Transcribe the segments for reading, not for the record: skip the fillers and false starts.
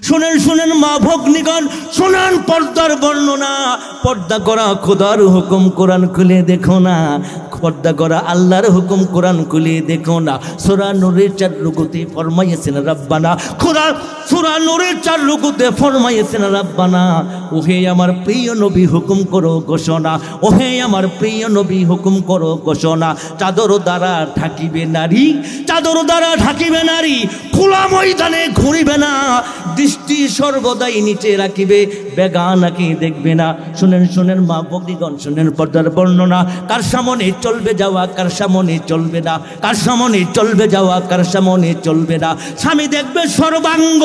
শুনেন শুনেন মা ভগ্নীগণ, শুনেন পর্দার বর্ণনা। পর্দা করা খোদার হুকুম কোরআন খুলে দেখো না, পর্দা করা আল্লাহর হুকুম কোরআন খুলে দেখো না। সূরা নূরের 4 রুকুতে ফরমাইয়েছেন রব্বানা, কোরআন সূরা নূরের 4 রুকুতে ফরমাইয়েছেন রব্বানা, ওহে আমার প্রিয় নবী হুকুম করো ঘোষণা, ওহে আমার প্রিয় নবী হুকুম করো ঘোষণা। চাদর দ্বারা ঢাকিবে নারী, চাদর দ্বারা ঢাকিবে নারী, খোলা ময়দানে ঘুরিবে না, দৃষ্টি সর্বদাই নিচে রাখিবে, বেগানাকে দেখবে না। শুনেন শুনেন মা ভগ্নীগণ, শুনেন পর্দার বর্ণনা। কার সামনে চলবে যাওয়া, কার সামনে চলবে না, কার সামনে চলবে যাওয়া, কার সামনে চলবে না। স্বামী দেখবে সর্বাঙ্গ,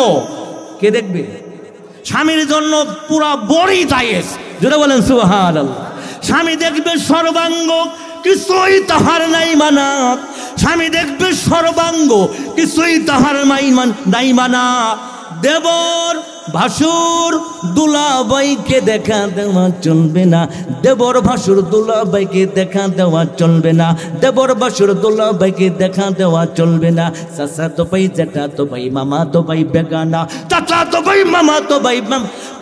কে দেখবে? স্বামীর জন্য পুরা বড়ি দায়েস, যেটা বলেন সুবহানাল্লাহ। স্বামী দেখবে সর্বাঙ্গ, কিছুই তাহার নাই মানা। স্বামী দেখবে সর্বাঙ্গ, কিছুই তাহার নাই মানা। দেবর ভাসুর দুলাভাইকে দেখা দেওয়া চলবে না, দেবর ভাসুর দুলাভাইকে দেখা দেওয়া চলবে না, দেবর ভাসুর দুলাভাইকে দেখা দেওয়া চলবে না। চাচা তো ভাই, জ্যাঠা তো ভাই, মামা তো ভাই বেগানা, চাচা তো ভাই, মামা তো ভাই,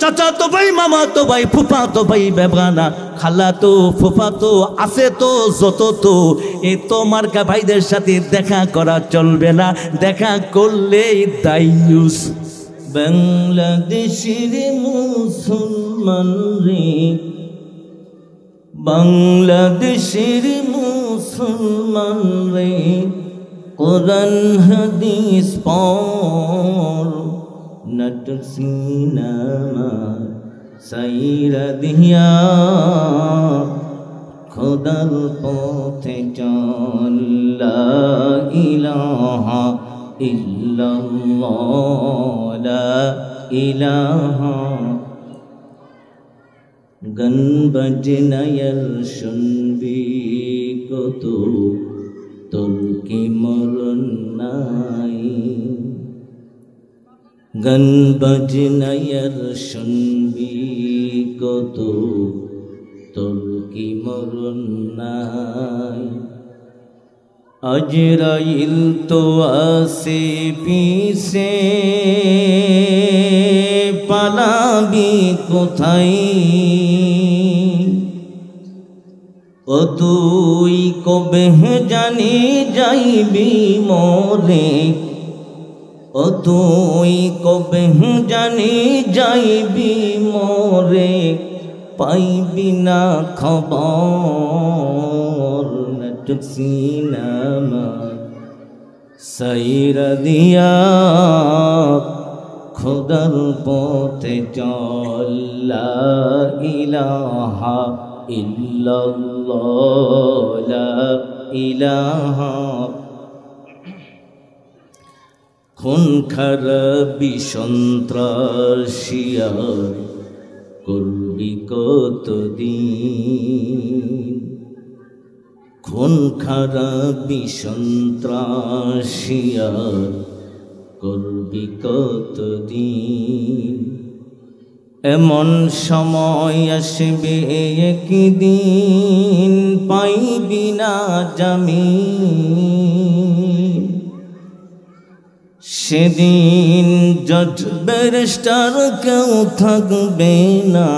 চাচা তো ভাই, মামা তো ভাই, ফুফা তো ভাই বেগানা, খালা তো ফুফা তো আছে তো যত তো, এ তোমার ভাইদের সাথে দেখা করা চলবে না, দেখা করলেই দায়ুস। বাংলাদেশের মুসলমান রে, বাংলাদেশের মুসলমান রে, কোরআন হাদিস পড়, নাটক সিনেমা সাইরা দিয়া, খোদার পথে চল, লা ইলাহা ইল্লাল্লাহ, লা ইলাহা। গান বাজনায়ার শুনবি কত, তোর কি মরণ নাই। গান বাজনায়ার শুনবি কত, তোর কি মরণ নাই। আজরাইল তো আসে পিছে, পালাবি কোথায়, ও তুই কবে জানি যাইবি মরে, ও তুই কবে জানি যাইবি মরে, পাইবি না খবর। নাটক সিনেমা সাইরা দিয়া, খোদার পথে চল, লা ইলাহা ইল্লাল্লাহ, লা ইলাহা। খুন খারাপি সন্ত্রাসিয়া করবি কতদিন, খুন খারাপি সন্ত্রাসিয়া করবি কতদিন। এমন সময় আসবে একদিন, পাইবি না জামিন, সেদিন জজ ব্যারিস্টার কেউ থাকবে না,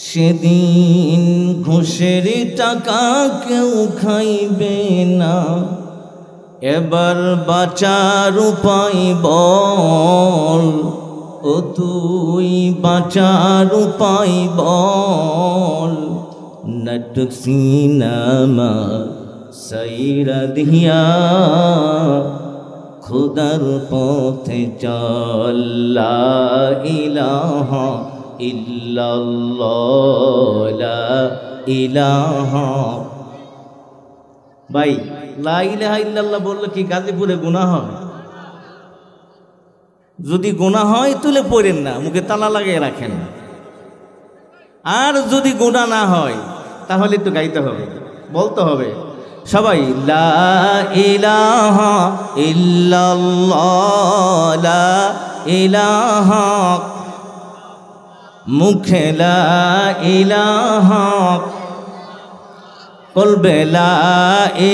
সেদিন ঘুষের টাকা কেউ খাইবে না। এবার বাঁচার উপায় বল, ও তুই বাঁচার উপায় বল। নাটক সিনেমা সাইরা দিয়া, খোদার পথে চল, লা ইলাহা ইল্লাল্লাহ, লা ইলাহা। ভাই, লা ইলাহা ইল্লাল্লাহ বললে কি গাজীপুরে গুনাহ হয়? যদি গুনাহ হয় তুলে পড়েন না, মুখে তালা লাগিয়ে রাখেন। আর যদি গুনাহ না হয় তাহলে তো গাইতে হবে, বলতে হবে সবাই, লা ইলাহা ইল্লাল্লাহ, লা ইলাহা। মুখে লা ইলাহা, কলবে লা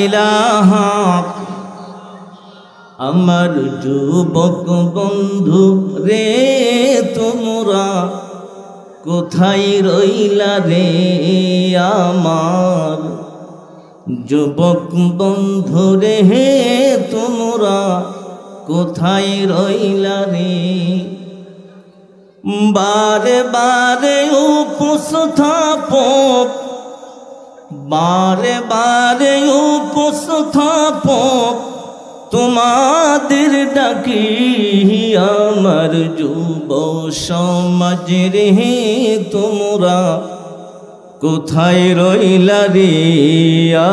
ইলাহা, আমার যুবক বন্ধু রে তোমরা কোথায় রইলা রে আমার যুবক বন্ধু রে তোমরা কোথায় রইলা রে বারে বারে উপস্থাপক বারে বারে উপস্থাপক তোমাদের ডাকি আমার যুব সমাজ রে তোমরা কোথায় রইলা রে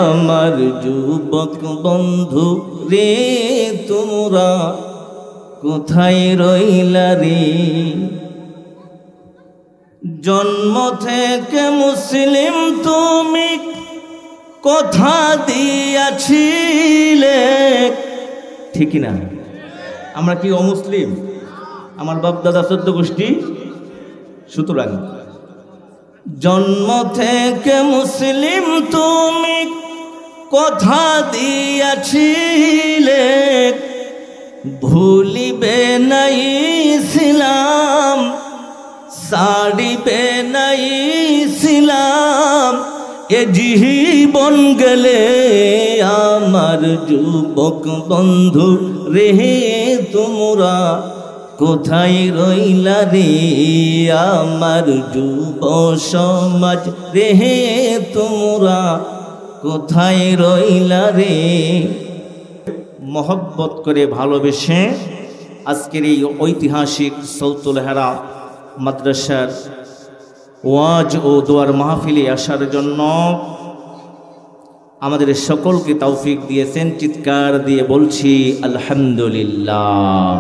আমার যুবক বন্ধু রে তোমরা কোথায় রইলা রে জন্ম থেকে মুসলিম তুমি কথা দিয়াছিলে ঠিক না আমরা কি অমুসলিম আমার বাপ দাদা 14 গোষ্ঠী সুতরাং জন্ম থেকে মুসলিম তুমি কথা দিয়াছিলে ভুলিবে নাই ছিলাম ছাড়িবে নাই ছিলাম এ জীবন গেলে আমার যুবক বন্ধু রে তোমরা কোথায় রইলা রে আমার যুব সমাজ রে তোমরা কোথায় রইলা রে মহব্বত করে ভালোবেসে আজকের এই ঐতিহাসিক সৌতুল হেরা মাদ্রাসার ওয়াজ ও দোয়ার মাহফিলে আসার জন্য আমাদের সকলকে তৌফিক দিয়েছেন চিৎকার দিয়ে বলছি আলহামদুলিল্লাহ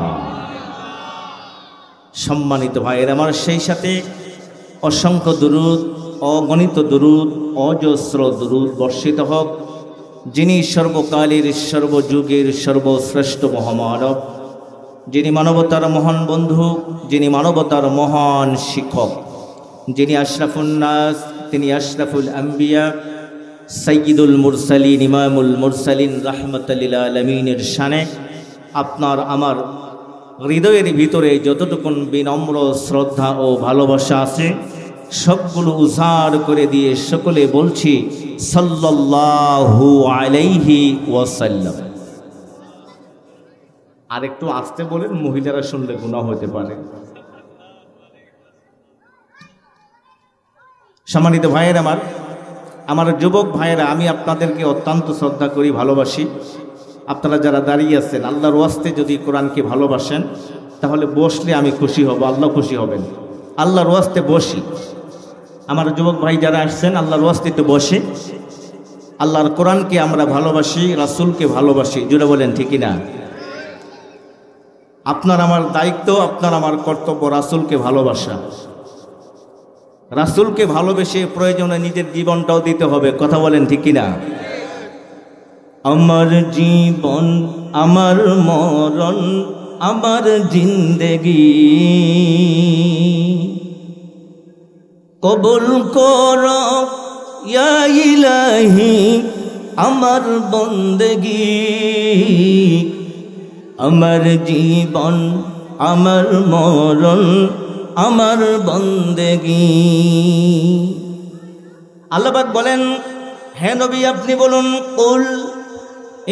সম্মানিত ভাইয়ের আমার সেই সাথে অসংখ্য দুরূদ অগণিত দুরূদ অজস্র দুরূদ বর্ষিত হোক যিনি সর্বকালের সর্বযুগের সর্বশ্রেষ্ঠ মহামানব যিনি মানবতার মহান বন্ধু যিনি মানবতার মহান শিক্ষক যিনি আশরাফুন নাস তিনি আশরাফুল আম্বিয়া সাইয়্যিদুল মুরসালিন ইমামুল মুরসালিন রাহমাতাল লিল আলামিনের শানে আপনার আমার হৃদয়ের ভিতরে যতটুকুন বিনম্র শ্রদ্ধা ও ভালোবাসা আছে সবগুলো উজাড় করে দিয়ে সকলে বলছি সাল্লাল্লাহু আলাইহি ওয়াসাল্লাম আর একটু আস্তে বলেন মহিলারা শুনলে গুনাহ হতে পারে সম্মানিত ভাইয়ের আমার যুবক ভাইয়েরা আমি আপনাদেরকে অত্যন্ত শ্রদ্ধা করি ভালোবাসি আপনারা যারা দাঁড়িয়ে আছেন আল্লাহর ওয়াস্তে যদি কোরআনকে ভালোবাসেন তাহলে বসলে আমি খুশি হব আল্লাহ খুশি হবেন আল্লাহর ওয়াস্তে বসি আমার যুবক ভাই যারা আসছেন আল্লাহর ওয়াস্তে একটু বসে আল্লাহর কোরআনকে আমরা ভালোবাসি রাসূলকে ভালোবাসি জুড়ে বলেন ঠিকই না আপনার আমার দায়িত্ব আপনার আমার কর্তব্য রাসূলকে ভালোবাসা রাসূলকে ভালোবেসে প্রয়োজনে নিজের জীবনটাও দিতে হবে কথা বলেন ঠিক কি না আমার জীবন আমার মরণ আমার জিন্দেগি কবুল কর ইয়া ইলাহি আমার বন্দেগি আমার জীবন আমার মরণ আমার বন্দেগি আল্লাহ পাক বলেন হে নবী আপনি বলুন কুল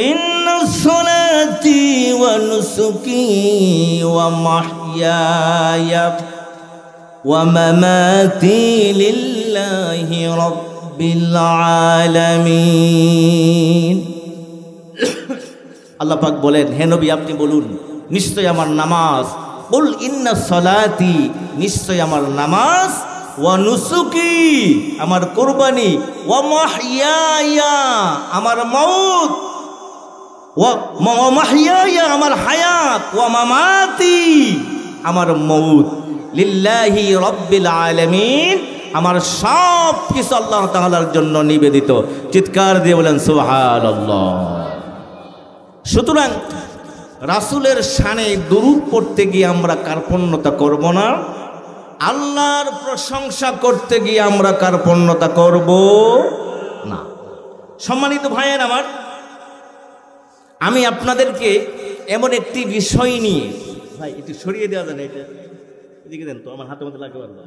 ইন্না সলাতি ওয়া নুসুকি ওয়া মাহইয়ায়া ওয়া মামাতি লিল্লাহি রাব্বিল আলামিন আল্লাহ পাক বলেন হে নবী আপনি বলুন নিশ্চয় আমার নামাজ কুল ইন্না সলাতি নিশ্চয় আমার নামাজ ওয়া নুসুকি আমার কুরবানি ওয়া মাহইয়ায়া আমার মউত ওয়া মাহইয়ায়া আমার হায়াত ওয়া মামাতি আমার মউত লিল্লাহি রাব্বিল আলামিন আমার সব কিছু আল্লাহ তাআলার জন্য নিবেদিত চিৎকার দিয়ে বলেন সুবহানাল্লাহ সুতরাং রাসূলের শানে দুরূদ পড়তে গিয়ে আমরা কার্পণ্যতা করব না আল্লাহর প্রশংসা করতে গিয়ে আমরা কার্পণ্যতা করব না সম্মানিত ভাইয়ের আমার আমি আপনাদেরকে এমন একটি বিষয় নিয়ে, ভাই একটু সরিয়ে দেওয়া যায় না, এটা এদিকে দেন তো, আমার হাতের মধ্যে লাগতে পারবো।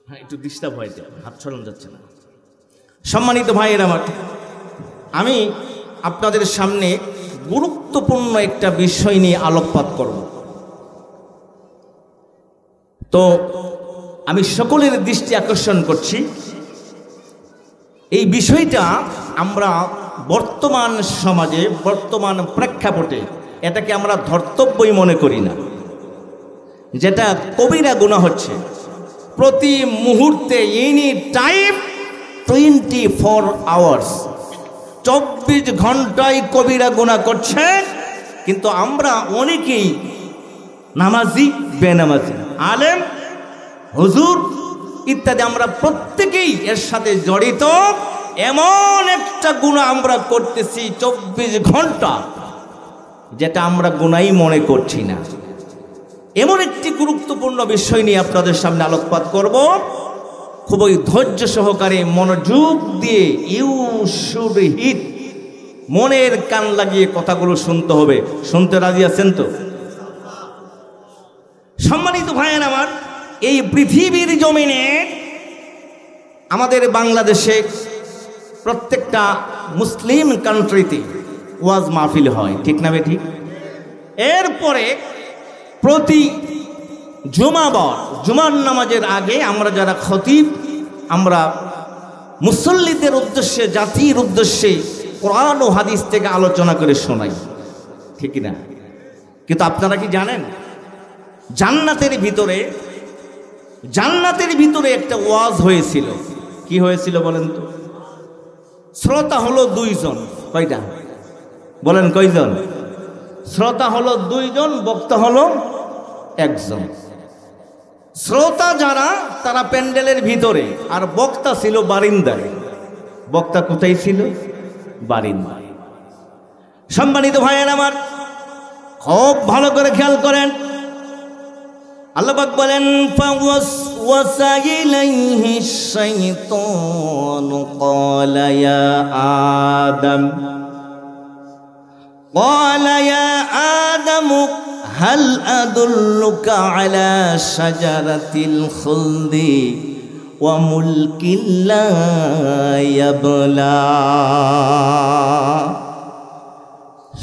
হ্যাঁ একটু ডিস্টার্ব হয়, হাত ছড়ানো যাচ্ছে না। সম্মানিত ভাইয়ের আমার, আমি আপনাদের সামনে গুরুত্বপূর্ণ একটা বিষয় নিয়ে আলোকপাত করব। তো আমি সকলের দৃষ্টি আকর্ষণ করছি, এই বিষয়টা আমরা বর্তমান সমাজে, বর্তমান প্রেক্ষাপটে এটাকে আমরা ধর্তব্যই মনে করি না। যেটা কবিরা গুনাহ হচ্ছে, প্রতি মুহূর্তে এনি টাইম 24 আওয়ার্স, 24 ঘন্টায় কবিরা গুনাহ করছে। কিন্তু আমরা অনেকেই নামাজি, বেনামাজি, আলেম, হুজুর ইত্যাদি আমরা প্রত্যেকেই এর সাথে জড়িত। এমন একটা গুনাহ আমরা করতেছি 24 ঘন্টা, যেটা আমরা গুনাহই মনে করছি না। এমন একটি গুরুত্বপূর্ণ বিষয় নিয়ে আপনাদের সামনে আলোকপাত করব। খুবই ধৈর্য সহকারে, মনোযোগ দিয়ে, ইউ শুড হিট, মনের কান লাগিয়ে কথাগুলো শুনতে হবে। শুনতে রাজি আছেন তো? সম্মানিত ভাইয়ের আমার, এই পৃথিবীর জমিনে আমাদের বাংলাদেশে প্রত্যেকটা মুসলিম কান্ট্রিতে ওয়াজ মাহফিল হয়, ঠিক না বে ঠিক? এরপরে প্রতি জুমাবার, জুমার নামাজের আগে আমরা যারা খতিব, আমরা মুসল্লিদের উদ্দেশ্যে, জাতির উদ্দেশ্যে কোরআন ও হাদিস থেকে আলোচনা করে শোনাই, ঠিক না? কিন্তু আপনারা কি জানেন, জান্নাতের ভিতরে একটা ওয়াজ হয়েছিল। কি হয়েছিল বলেন তো? শ্রোতা হলো 2 জন। কয়টা বলেন? কয়জন? শ্রোতা হলো 2 জন, বক্তা হলো 1 জন। শ্রোতা যারা, তারা প্যান্ডেলের ভিতরে, আর বক্তা ছিল বারিন্দায়। বক্তা কোথায় ছিল? বারিন্দায়। সম্মানিত ভাইয়ের আমার, খুব ভালো করে খেয়াল করেন। আল্লাহ পাক বলেন, ফাওয়াসওয়াসা ইলাইহি শাইতানু ক্বালা ইয়া আদম, ক্বালা ইয়া আদম হাল আদুল্লুকা আলা শাজারাতিল খুলদি ওয়া মুলকিন লা ইয়াবলা।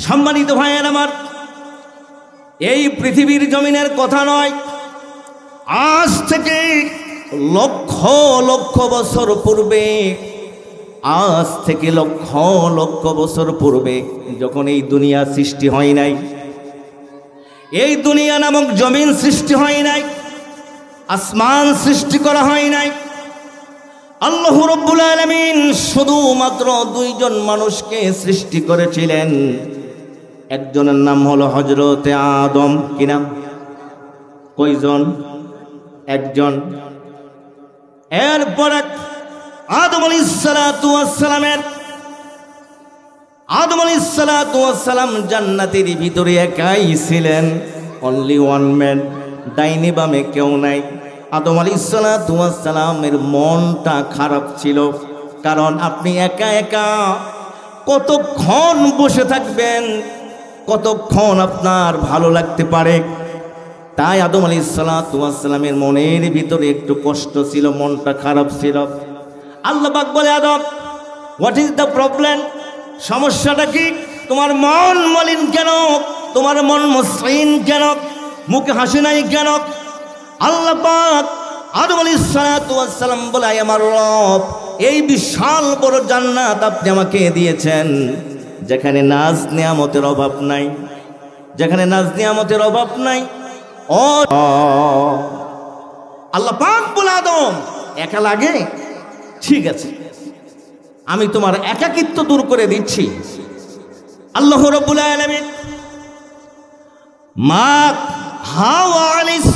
সম্মানিত ভাইয়ের আমার, এই পৃথিবীর জমিনের কথা নয়, আজ থেকে লক্ষ লক্ষ বছর পূর্বে, আজ থেকে লক্ষ লক্ষ বছর পূর্বে, যখন এই দুনিয়া সৃষ্টি হয় নাই, এই দুনিয়া নামক জমিন সৃষ্টি হয় নাই, আসমান সৃষ্টি করা হয় নাই, আল্লাহ রাব্বুল আলামিন শুধুমাত্র 2 জন মানুষকে সৃষ্টি করেছিলেন। একজনের নাম হলো হযরতে আদম। কি নাম? কয়জন? 1 জন। এরপর আদম আলাইহিস সালাম জান্নাতের ভিতরে একাই ছিলেন, অনলি 1 ম্যান, ডাইনি বামে কেউ নাই। আদম আলাইহিস সালামের মনটা খারাপ ছিল, কারণ আপনি একা একা কতক্ষণ বসে থাকবেন, কতক্ষণ আপনার ভালো লাগতে পারে। তাই আদম আলাইহিস সালামের মনের ভিতরে একটু কষ্ট ছিল, মনটা খারাপ ছিল। আল্লাহ পাক বলে, আদম, হোয়াট ইজ দ্য প্রবলেম? সমস্যাটা কি? তোমার মন মলিন কেন? তোমার মন মসৃণ কেন? মুখে হাসি নাই কেন? আল্লাহ পাক আদম আলাইহিস সালাম বলে, আমার রব, এই বিশাল বড় জান্নাত আপনি আমাকে দিয়েছেন, যেখানে নাজ নিয়ামতের অভাব নাই, যেখানে নাজ নিয়ামতের অভাব নাই। ও আল্লাহ পাক বলে, আদম, একা লাগে? ঠিক আছে, আমি তোমার একাকিত্ব দূর করে দিচ্ছি। আল্লাহ রাব্বুল আলামিন মা হাওয়া আলাইহিস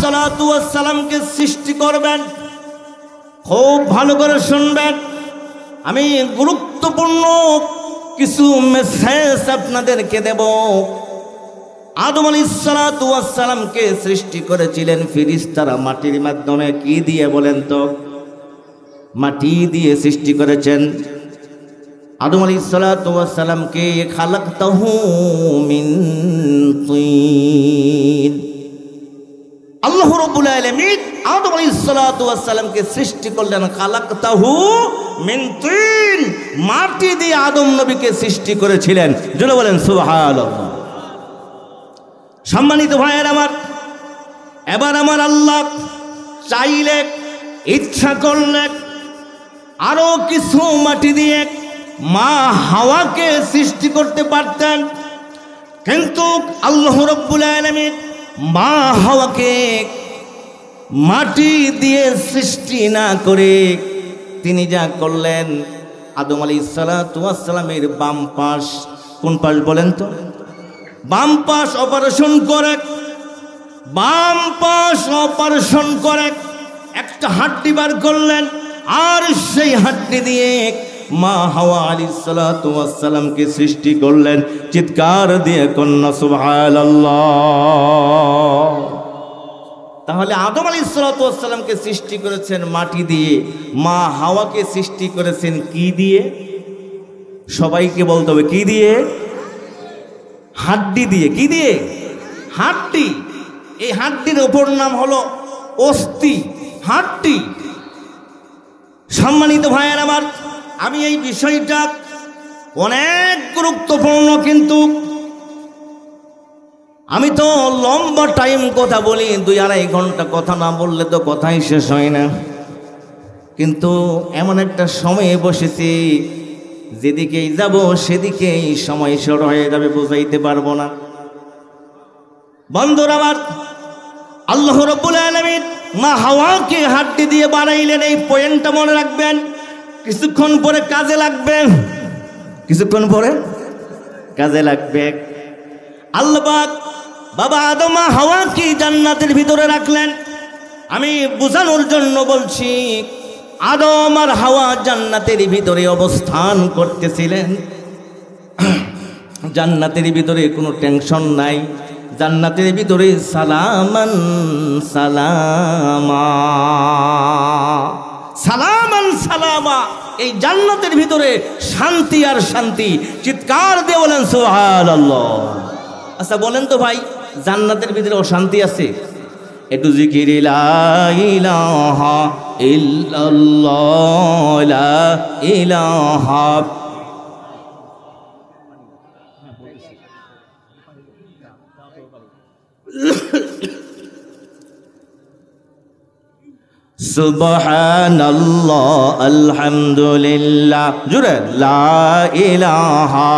সালামকে সৃষ্টি করবেন। খুব ভালো করে শুনবেন, আমি গুরুত্বপূর্ণ কিছু মেসেজ আপনাদেরকে দেব। আদম আলাইহিস সালামকে সৃষ্টি করেছিলেন ফেরেশতারা মাটির মাধ্যমে। কি দিয়ে বলেন তো? মাটি দিয়ে সৃষ্টি করেছেন। আদম আলাইহিসসালাতু ওয়াসসালামকে খালাকতাহু মিন তিন। আল্লাহ রাব্বুল আলামিন আদম আলাইহিসসালাতু ওয়াসসালামকে সৃষ্টি করলেন খালাকতাহু মিন তিন, মাটি দিয়ে আদম নবীকে সৃষ্টি করেছিলেন। জোরে বলেন সুবহানাল্লাহ। সম্মানিত ভাইয়ের আমার, এবার আমার আল্লাহ চাইলে, ইচ্ছা করলে আরো কিছু মাটি দিয়ে মা হাওয়াকে সৃষ্টি করতে পারতেন, কিন্তু আল্লাহ রাব্বুল আলামিন মা হাওয়াকে মাটি দিয়ে সৃষ্টি না করে তিনি যা করলেন, আদম আলাইহিসসালাতু ওয়াসসালামের বাম পাশ, কোন পাশ বলেন তো, বাম পাশ অপারেশন করে, বাম পাশ অপারেশন করে একটা হাড্ডি বার করলেন, আর সেই হাড্ডি দিয়ে মা হাওয়া আলাইহিসসালাতু ওয়াসসালামকে সৃষ্টি করলেন। চিৎকার দিয়ে কন্যা সুবহানাল্লাহ। তাহলে আদম আলাইহিসসালাতু ওয়াসসালামকে সৃষ্টি করেছেন মাটি দিয়ে, মা হাওয়াকে সৃষ্টি করেছেন কি দিয়ে? সবাইকে বলতে হবে কি দিয়ে? হাড্ডি দিয়ে। কি দিয়ে? হাড্ডি। এই হাড্ডির অপর নাম হলো অস্থি, হাড্ডি। সম্মানিত ভাইয়ের আমার, আমি এই বিষয়টা অনেক গুরুত্বপূর্ণ, কিন্তু আমি তো লম্বা টাইম কথা বলি, 2-2.5 ঘন্টা কথা না বললে তো কথাই শেষ হয় না। কিন্তু এমন একটা সময়ে বসেছি, যেদিকেই যাব সেদিকেই সময় সর হয়ে যাবে, বোঝাইতে পারবো না। বন্ধুরা আমার, আল্লাহ রাব্বুল আলামিন মা হাওয়াকে হাড্ডি দিয়ে বানাইলেন। এই পয়েন্টটা মনে রাখবেন, কিছুক্ষণ পরে কাজে লাগবে, কিছুক্ষণ পরে কাজে লাগবে। আল্লাহ পাক বাবা আদম হাওয়াকে জান্নাতের ভিতরে রাখলেন। আমি বোঝানোর জন্য বলছি, আদম আর হাওয়া জান্নাতের ভিতরে অবস্থান করতেছিলেন। জান্নাতের ভিতরে কোনো টেনশন নাই, জান্নাতের ভিতরে সালামান সালামা, সালামান সালামা। এই জান্নাতের ভিতরে শান্তি আর শান্তি। চিৎকার দিয়ে বলেন সুবহানাল্লাহ। আচ্ছা বলেন তো ভাই, জান্নাতের ভিতরে অশান্তি আছে? একটু জিকির লা ইলাহা ইল্লাল্লাহ, লা ইলাহা সুবহানাল্লাহ আলহামদুলিল্লাহ, জুড়ে লা ইলাহা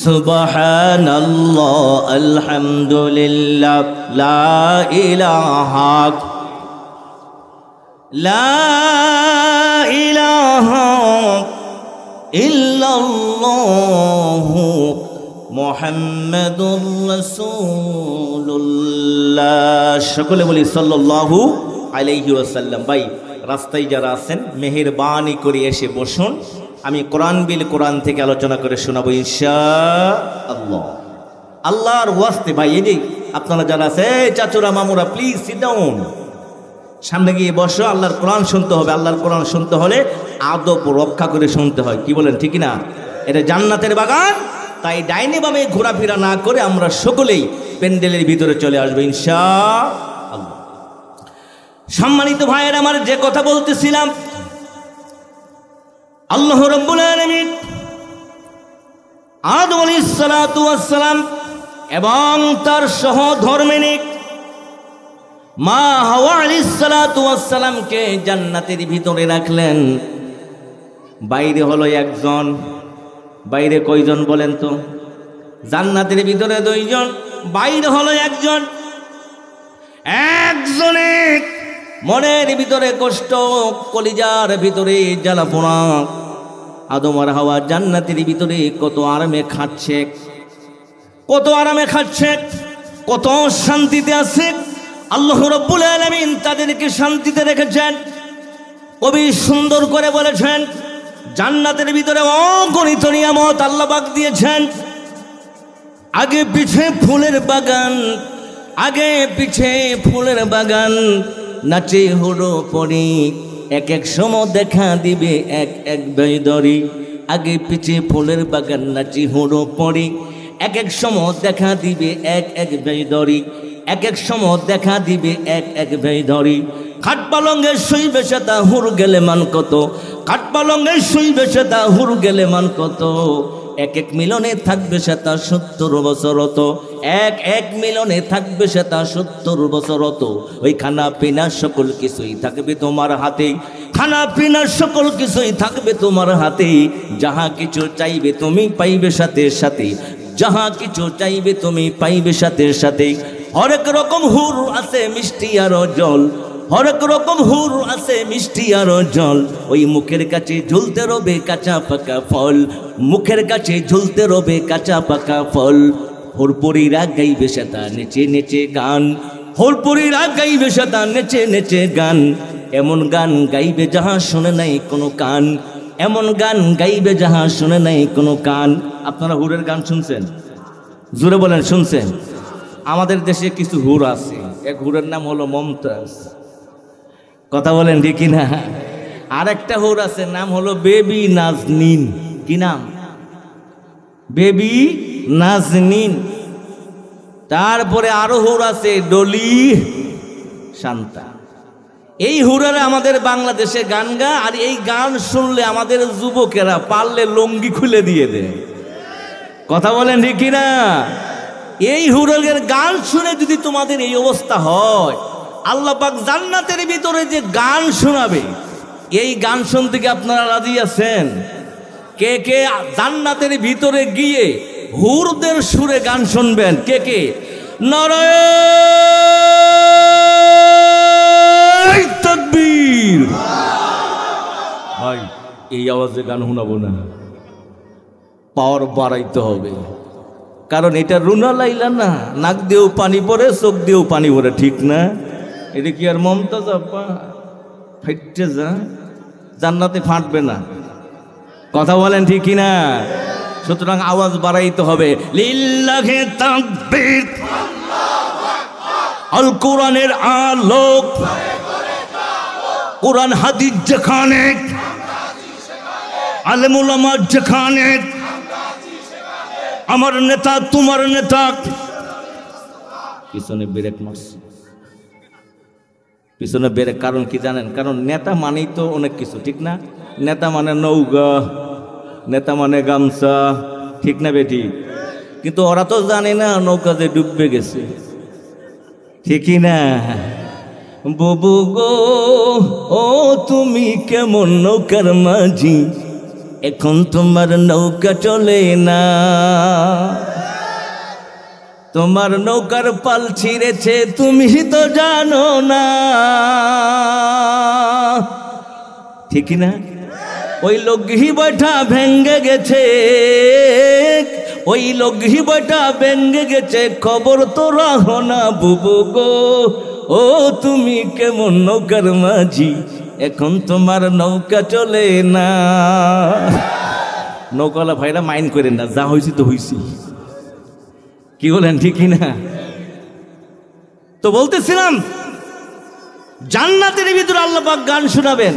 সুবহানাল্লাহ আলহামদুলিল্লাহ, লা ইলাহা লা ইলাহা ইল্লাল্লাহু মুহাম্মাদুর রাসূলুল্লাহ। সকলে বলি সাল্লাল্লাহু আলাইহি ওয়াসাল্লাম। ভাই রাস্তায় যারা আছেন মেহেরবানি করে এসে বসুন, আমি কোরআন বিল কোরআন থেকে আলোচনা করে শোনাবো ইনশাআল্লাহ। আল্লাহর ওয়াস্তে ভাই, এই যে আপনারা যারা আছে, চাচুরা মামুরা, প্লিজ সিট ডাউন, সামনে গিয়ে বসো। আল্লাহর কোরআন শুনতে হবে। আল্লাহর কোরআন শুনতে হলে আদব রক্ষা করে শুনতে হয়। কি বলেন, ঠিক না? এটা জান্নাতের বাগান, তাই ডাইনে বামে ঘোরাফেরা না করে আমরা সকলেই প্যান্ডেলের ভিতরে চলে আসবো ইনশাআল্লাহ। সম্মানিত ভাইয়ের আমার, যে কথা বলতেছিলাম, আল্লাহ রাব্বুল আলামিন আদম আলাইহিসসালাতু ওয়াসসালাম এবং তার সহধর্মিণী মা হাওয়া আলাইহিসসালাতু ওয়াসসালামকে জান্নাতের ভিতরে রাখলেন। বাইরে হলো একজন, বাইরে কয়জন বলেন তো? জান্নাতের ভিতরে 2 জন, বাইরে হলো একজন। একজনের মনের ভিতরে কষ্ট, কলিজার ভিতরে জ্বালাপোড়া। আদম আর হাওয়া জান্নাতের ভিতরে কত আরামে খাচ্ছে, কত আরামে খাচ্ছে, কত শান্তিতে আছে। আল্লাহ রাব্বুল আলামিন তাদেরকে শান্তিতে রেখেছেন। কবি সুন্দর করে বলেছেন, জান্নাতের ভিতরে অগণিত নিয়ামত আল্লাহ পাক দিয়েছেন। আগে পিছে ফুলের বাগান, আগে পিছে ফুলের বাগান, নাচে হুড়ো পরি, এক এক সময় দেখা দিবে এক এক বেদরি। আগে পিছে ফুলের বাগান, নাচি হুড়ো পরি, এক এক সময় দেখা দিবে এক এক বেদরি, এক এক সময় দেখা দিবে এক এক বেদরি। খাট পালঙ্গে শুইবে সেটা হুর গেলে মান কত, খাট পালঙ্গে শুইবে সেটা হুর গেলে মান কত। এক এক মিলনে থাকবে সেটা 70 বছরত, এক এক মিলনে থাকবে সেটা 70 বছরত। ওই খানা পিনা সকল কিছুই থাকবে তোমার হাতে, খানা পিনা সকল কিছুই থাকবে তোমার হাতে। যাহা কিছু চাইবে তুমি পাইবে সাথে সাথে, যাহা কিছু চাইবে তুমি পাইবে সাথে সাথে। হরেক রকম হুর আছে মিষ্টি আর জল, হরেক রকম হুর আছে মিষ্টি আর জল। ওই মুখের কাছে ঝুলতে রবে কাঁচা পাকা ফল, মুখের কাছে ঝুলতে রবে কাঁচা পাকা ফল। হুরপুরীরা গাইবে সেটা নেচে নেচে গান, হুরপুরীরা গাইবে সেটা নেচে নেচে গান। এমন গান গাইবে যাহা শুনে নাই কোনো কান, এমন গান গাইবে যাহা শুনে নাই কোনো কান। আপনারা হুরের গান শুনছেন? জোরে বলেন শুনছেন? আমাদের দেশে কিছু হুর আছে, এক হুরের নাম হলো মমতাজ। কথা বলেন ঠিক না? আরেকটা হুর আছে, নাম হলো বেবি নাজনীন। কি নাম? বেবি নাজনীন। তারপরে আরো হুর আছে ডলি, শান্তা। এই হুরারা আমাদের বাংলাদেশে গান গা, আর এই গান শুনলে আমাদের যুবকেরা পারলে লুঙ্গি খুলে দিয়ে দেয়। কথা বলেন ঠিক না? এই হুরের গান শুনে যদি তোমাদের এই অবস্থা হয়, আল্লাহ পাক জান্নাতের ভিতরে যে গান শোনাবে, এই গান শুনতে কি আপনারা রাজি আছেন? কে কে জান্নাতের ভিতরে গিয়ে হুরদের সুরে গান শুনবেন? কে কে? নারায়ে তাকবীর। ভাই এই আওয়াজে গান শোনাবো না, পাওয়ার বাড়াইতে হবে। কারণ এটা রুনা লাইলা না, নাক দিয়েও পানি পড়ে, চোখ দিয়েও পানি পড়ে, ঠিক না? এটা কি আর মমতাজ আপা ফাইটে যা? জান্নাতে ফাটবে না। কথা বলেন ঠিক কিনা? সুতরাং আওয়াজ বাড়াইতে হবে। লিল্লাহি তাকবীর, আল কোরআনের আলোক, কোরআন হাদিস যেখানে, আলেম উলামা যেখানে, আমার নেতা তোমার নেতা। পিছনে ব্রেক মারছে, পিছনে ব্রেক। কারণ কি জানেন? কারণ নেতা মানেই তো অনেক কিছু, ঠিক না? নেতা মানে নৌকা, নেতা মানে গামছা, ঠিক না বেটি? কিন্তু ওরা তো জানে না নৌকা যে ডুববে গেছে, ঠিকই না? বুবু গো ও তুমি কেমন নৌকার মাঝি, এখন তোমার নৌকা চলে না, তোমার নৌকার পাল ছিঁড়েছে তুমি তো জানো না, ঠিক না? ওই লগহি বৈঠা ভেঙ্গে গেছে, ওই লগহি বৈঠা ভেঙ্গে গেছে, খবর তো রাখো না বুবু গো ও তুমি কেমন নৌকার মাঝি, এখন তোমার নৌকা চলে না। নৌকাওয়ালা ভাইরা মাইন্ড করেন না, যা হয়েছি তো হয়েছি। কি বলেন ঠিক না? তো বলতেছিলাম জান্নাতের ভিতরে আল্লাহ পাক গান শোনাবেন,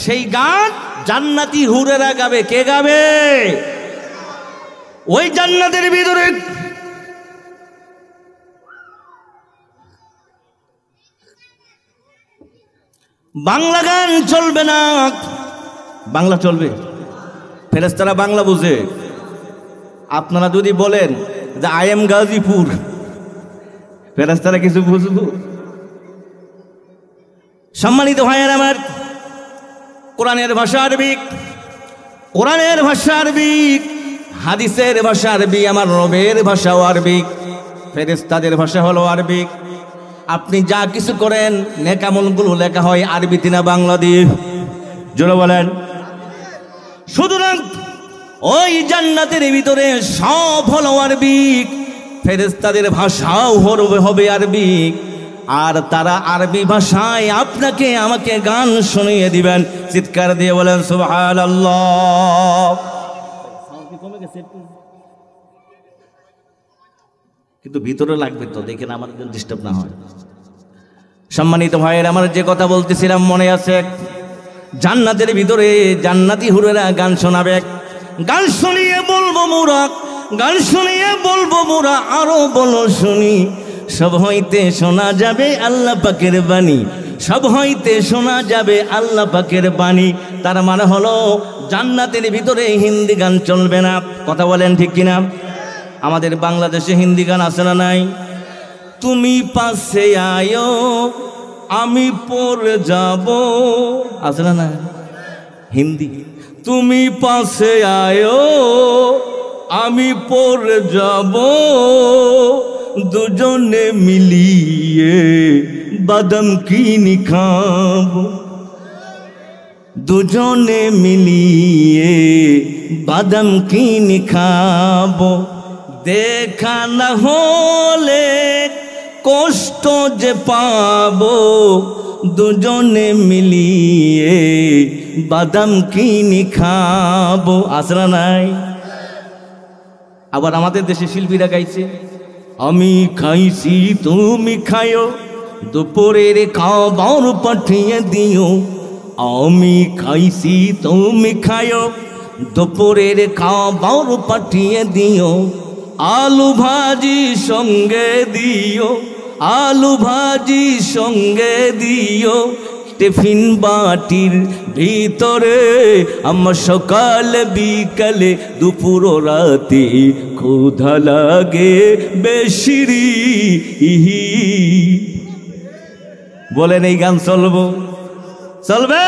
সেই গান জান্নাতি হুরেরা গাবে। কে গাবে? ওই জান্নাতের ভিতরে বাংলা গান চলবে না। বাংলা চলবে? ফেরেশতারা বাংলা বুঝে। আপনারা যদি বলেন যে আই এম গাজীপুর, ফেরেশতারা কিছু বুঝবো? সম্মানিত ভাইয়ের আমার, কোরআনের ভাষা আরবিক, কোরআনের ভাষা আরবিক, হাদিসের ভাষা আরবি, আমার রবের ভাষাও আরবিক, ফেরেশতাদের ভাষা হলো আরবিক। আপনি যা কিছু করেন নেক আমলগুলো লেখা হয় আরবিতে না বাংলা দিয়ে? জোরে বলেন। সুতরাং ওই জান্নাতের ভিতরে সব হলো আরবিক, ফেরেশতাদের ভাষাও হবে আরবিক, আর তারা আরবি ভাষায় আপনাকে আমাকে গান শুনিয়ে দিবেন। চিৎকার দিয়ে বলেন সুবহানাল্লাহ। কিন্তু ভিতরে লাগবে তো, দেখেন আমার জন্য ডিস্টার্ব না হয়। সম্মানিত ভাইয়ের আমার, যে কথা বলতেছিলাম মনে আছে? জান্নাতের ভিতরে জান্নাতি হুরেরা গান শোনাবে। গান শুনিয়ে বলবো মোরা, গান শুনিয়ে বলবো মোরা, আরো বলো শুনি। সব হইতে শোনা যাবে আল্লাহ পাকের বাণী, সব হইতে শোনা যাবে আল্লাহ পাকের বাণী। তার মানে হলো জান্নাতের ভিতরে হিন্দি গান চলবে না। কথা বলেন ঠিক কিনা? আমাদের বাংলাদেশে হিন্দি গান আছে না নাই? তুমি পাশে আয়ো আমি পড়ে যাব, আছে না না? হিন্দি তুমি পাশে আয়ো আমি পড়ে যাব, দুজনে মিলিয়ে বাদাম কিনি খাবো, দুজনে মিলিয়ে বাদাম কিনি খাবো। দেখা না হলে কষ্ট যে পাবো, দুজনে মিলিয়ে বাদাম কিনি খাবো। আসরা নাই? আবার আমাদের দেশে শিল্পীরা গাইছে, আমি খাইছি তুমি খাইও, দুপুরের খাবার পাঠিয়ে দিও। আমি খাইছি তুমি খাইও, দুপুরের খাবার পাঠিয়ে দিও। আলু ভাজি সঙ্গে দিও, আলু ভাজি সঙ্গে দিও। টিফিন বাটির ভিতরে আমার সকাল বিকালে দুপুর রাতে ক্ষুধা লাগে বেশিরি। বলেন এই গান চলবো? চলবে?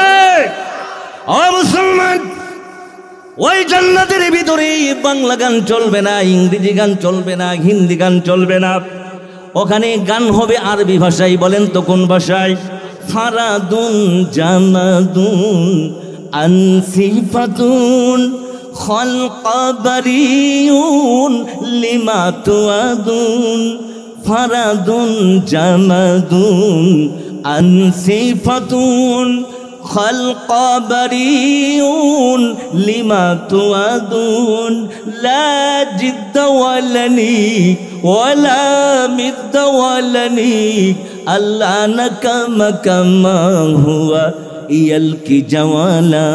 ও মুসলমান, ওই জান্নাতের ভিতরে বাংলা গান চলবে না, ইংরেজি গান চলবে না, হিন্দি গান চলবে না। ওখানে গান হবে আরবি ভাষায়। বলেন তো কোন ভাষায়? ফারাদুন জামাদুন আনসিফাতুন খলকাবারিউন লিমা তুআদুন। ফারাদুন জামাদুন আনসিফাতুন খলকাবারিউন লিমা তুআদুন। লা জিদ্দ ওয়ালানি ওয়ালা মিদ্দ ওয়ালানি আল্লাহ নাকামা কামা হুয়া ইয়াল কি জওয়ালা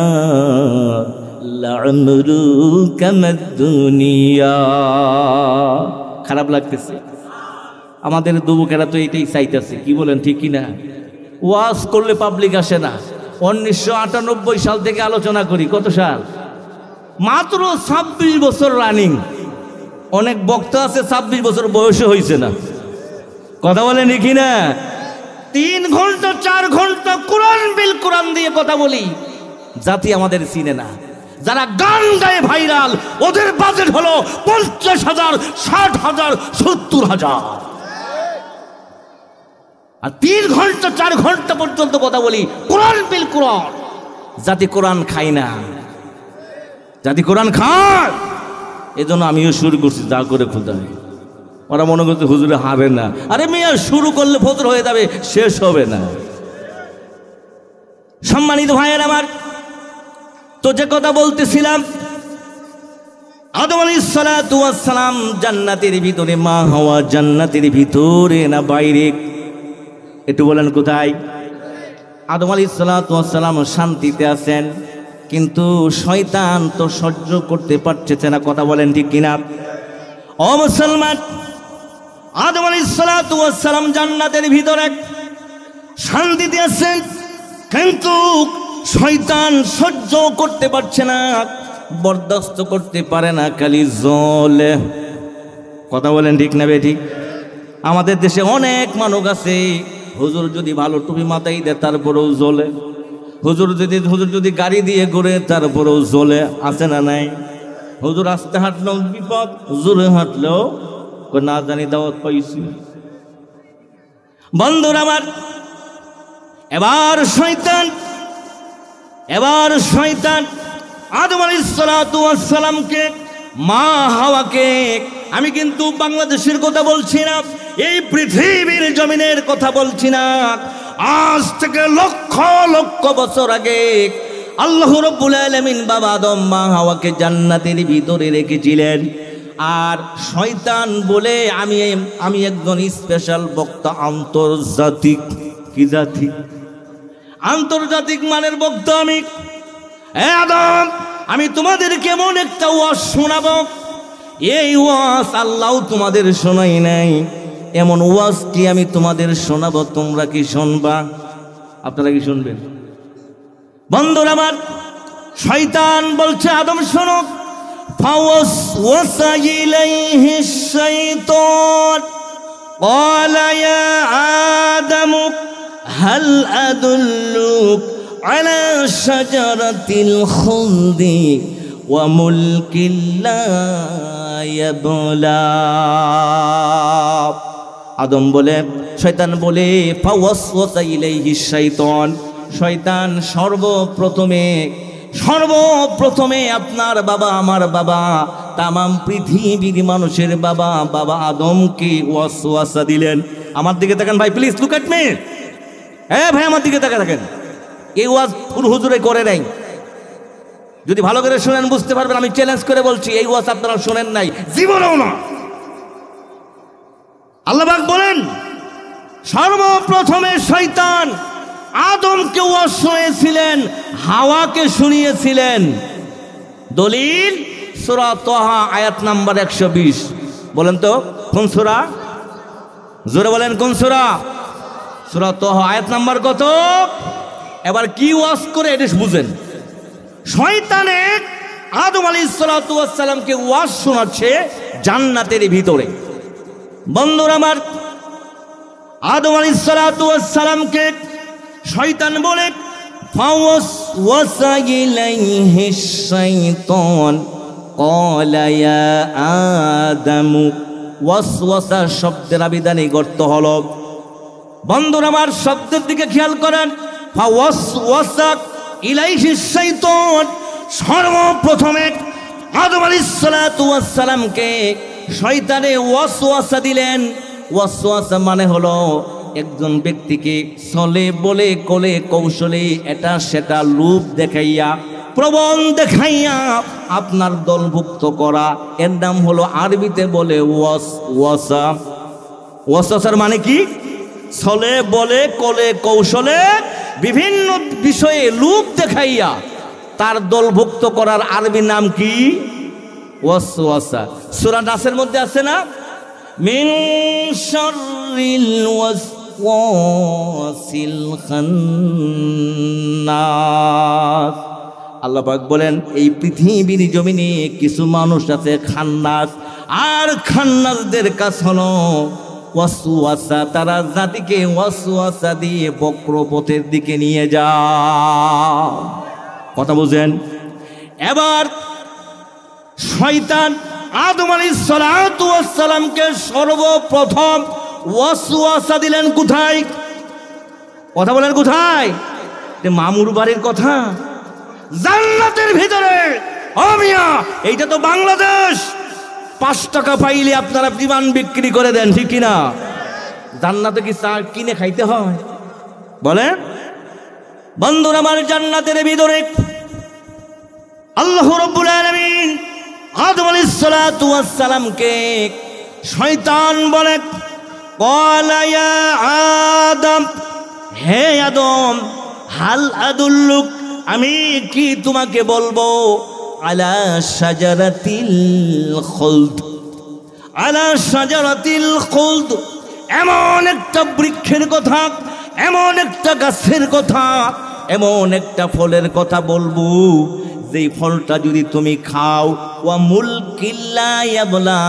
লামরু কামাদ দুনিয়া। খারাপ লাগতেছে আমাদের যুবকেরা, তো এটাই চাইতেছে। কি বলেন ঠিক কিনা? ওয়াজ করলে পাবলিক আসে না। 1998 সাল থেকে আলোচনা করি। কত সাল? মাত্র 26 বছর রানিং। অনেক বক্তা আছে 26 বছর বয়সে হয়েছে না। কথা বলেন কি না? 3 ঘন্টা 4 ঘন্টা কোরআন বিল কোরআন দিয়ে কথা বলি, জাতি আমাদের চিনে না। যারা গান গায়ে ভাইরাল, ওদের বাজেট হলো 50,000, 60,000, 70,000। আর 3 ঘন্টা 4 ঘন্টা পর্যন্ত কথা বলি কোরআন বিল কোরআন। জাতি কোরআন খায় না, জাতি কোরআন খায়। এজন্য আমিও শুরু করছি যা করে খোদা। ওরা মনে করছে হুজুরে হবে না। আরে মিয়া, শুরু করলে ফজর হয়ে যাবে, শেষ হবে না। সম্মানিত ভাইয়ের আমার, তো যে কথা বলতেছিলাম, আদম আলাইহিস সালাতু ওয়াস সালাম জান্নাতের ভিতরে, মা হাওয়া জান্নাতের ভিতরে না বাইরে? একটু বলেন কোথায়? আদম আলাইহিস সালাতু ওয়াস সালাম শান্তিতে আছেন, কিন্তু শয়তান তো সহ্য করতে পারছে না। কথা বলেন ঠিক কিনা? ও মুসলমান, আদম আলাইহিস সালাতু ওয়াস সালাম জান্নাতের ভিতরে শান্তিতে আছেন, কিন্তু শয়তান সহ্য করতে পারছে না, বরদাস্ত করতে পারে না, খালি জ্বলে। কথা বলেন ঠিক না বেঠিক? আমাদের দেশে অনেক মানুষ আছে, হুজুর যদি ভালো টুপি মাথায় দেয় তারপরেও জ্বলে। হুজুর যদি গাড়ি দিয়ে ঘুরে তারপরেও জ্বলে। আছে না নাই? হুজুর আস্তে হাঁটলেও বিপদ, জোরে হাঁটলেও না জানি দাওয়াত পাইছি। বন্ধুরা আমার, এবার শয়তান আদম আলাইহিস সালাতু ওয়াস সালামকে, মা হাওয়াকে, আমি কিন্তু বাংলাদেশের কথা বলছি না, এই পৃথিবীর জমিনের কথা বলছি না, আজ থেকে লক্ষ লক্ষ বছর আগে আল্লাহ রাব্বুল আলামিন বাবা আদম মা হাওয়াকে জান্নাতের ভিতরে রেখেছিলেন। আর শয়তান বলে আমি একজন স্পেশাল বক্তা, আন্তর্জাতিক। কি জাতি? আন্তর্জাতিক মানের বক্তা আমি। আদম, আমি তোমাদেরকে এমন একটা ওয়াজ শোনাবো, এই ওয়াজ আল্লাহ তোমাদের শোনাই নাই, এমন ওয়াজ কি আমি তোমাদের শোনাবো, তোমরা কি শুনবা? আপনারা কি শুনবেন? বন্ধুরা আমার, শয়তান বলছে আদম শোনো। ফাওয়াসওয়াসা ইলাইহি শাইতান ক্বালা ইয়া আদম হাল আদুল্লুক আলা শাজারাতিল খুলদি ওয়া মুলকিন লা ইয়াবলা। আদম বলে, শয়তান বলে, ফাওয়াসওয়াসা ইলাইহি শাইতান, শয়তান সর্বপ্রথমে আপনার বাবা, আমার বাবা, তামাম পৃথিবীর মানুষের বাবা, বাবা আদমকে ওয়াসওয়াসা দিলেন। আমার দিকে তাকান ভাই, প্লিজ লুক এট মি। ভাই আমার দিকে তাকা থাকেন। এই ওয়াজ পুরো হুজুরে করে নাই, যদি ভালো করে শুনেন বুঝতে পারবেন। আমি চ্যালেঞ্জ করে বলছি, এই ওয়াজ আপনারা শোনেন নাই, জীবনেও না। আল্লাহ পাক বলেন, সর্বপ্রথমে শয়তান আদমকে ওয়াজ শুনিয়েছিলেন, হাওয়াকে শুনিয়েছিলেন। দলিল সূরা তাহা আয়াত নাম্বার 120। বলেন তো কোন সূরা? জোরে বলেন কোন সূরা? সূরা তাহা আয়াত নাম্বার কত? এবার কি ওয়াজ করে এটা বুঝেন। শয়তানে আদম আলাইহিস সালাতু ওয়াস সালামকে ওয়াজ শোনাচ্ছে জান্নাতের ভিতরে। বন্ধুরা আমার, আদম আলাইহিস সালাতু ওয়াস সালামকে শয়তান বলে, ফাওয়াসওয়াসা ইলাইহি শাইতান ক্বালা ইয়া আদম। ওয়াসওয়াসা শব্দের আবিধানিক অর্থ হলো, বন্ধুরা আমার শব্দের দিকে খেয়াল করেন, ফাওয়াসওয়াসা ইলাইহি শাইতান, সর্বপ্রথমে আদম আলাইহিস সালাতু ওয়াস সালামকে শয়তানে ওয়াসওয়াসা দিলেন। ওয়াসওয়াসা মানে হলো একজন ব্যক্তিকে চলে বলে কোলে কৌশলে এটা সেটা লোভ দেখাইয়া, প্রবণ দেখাইয়া আপনার দলভুক্ত করা, এর নাম হলো আরবিতে বলে ওয়াসওয়াসা। ওয়াসওয়াসার মানে কি? চলে বলে কোলে কৌশলে বিভিন্ন বিষয়ে লোভ দেখাইয়া তার দলভুক্ত করার আরবি নাম কি? ওয়াসওয়াসা। সূরা নাসের মধ্যে আছে না, মিন শাররিল ওয়াসওয়াসিল খান্নাস। আল্লাহ পাক বলেন, এই পৃথিবীর জমিনে কিছু মানুষ আছে খান্নাস, আর খান্নাসদের কাজ হলো ওয়াসওয়াসা। তারা জাতিকে ওয়াসওয়াসা দিয়ে বক্রপথের দিকে নিয়ে যায়। কথা বুঝেন? এবার শয়তান আদম আলাইহিস সালাতু ওয়াস সালামকে সর্বপ্রথম ওয়াসওয়াসা দিলেন কোথায়? কথা বলেন কোথায়? মামুর বাড়ির কথা, জান্নাতের ভিতরে। ও মিয়া, এইটা তো বাংলাদেশ। 5 টাকা পাইলে আপনারা বিমান বিক্রি করে দেন, ঠিক কিনা? জান্নাতে কি চা কিনে খাইতে হয়? বলে বন্ধুরা আমার, জান্নাতের ভিতরে আল্লাহ রাব্বুল আলামিন আদম আলাইহিস সালাতু ওয়াস সালামকে শয়তান বলে, ক্বালা ইয়া আদম, হে আদম, হাল আদুল্লুক, আমি কি তোমাকে বলবো, আলা শাজারাতিল খুলদ, আলা শাজারাতিল খুলদ, এমন একটা বৃক্ষের কথা, এমন একটা গাছের কথা, এমন একটা ফলের কথা বলবো, যেই ফলটা যদি তুমি খাও, ওয়া মুলকিন লা ইয়াবলা,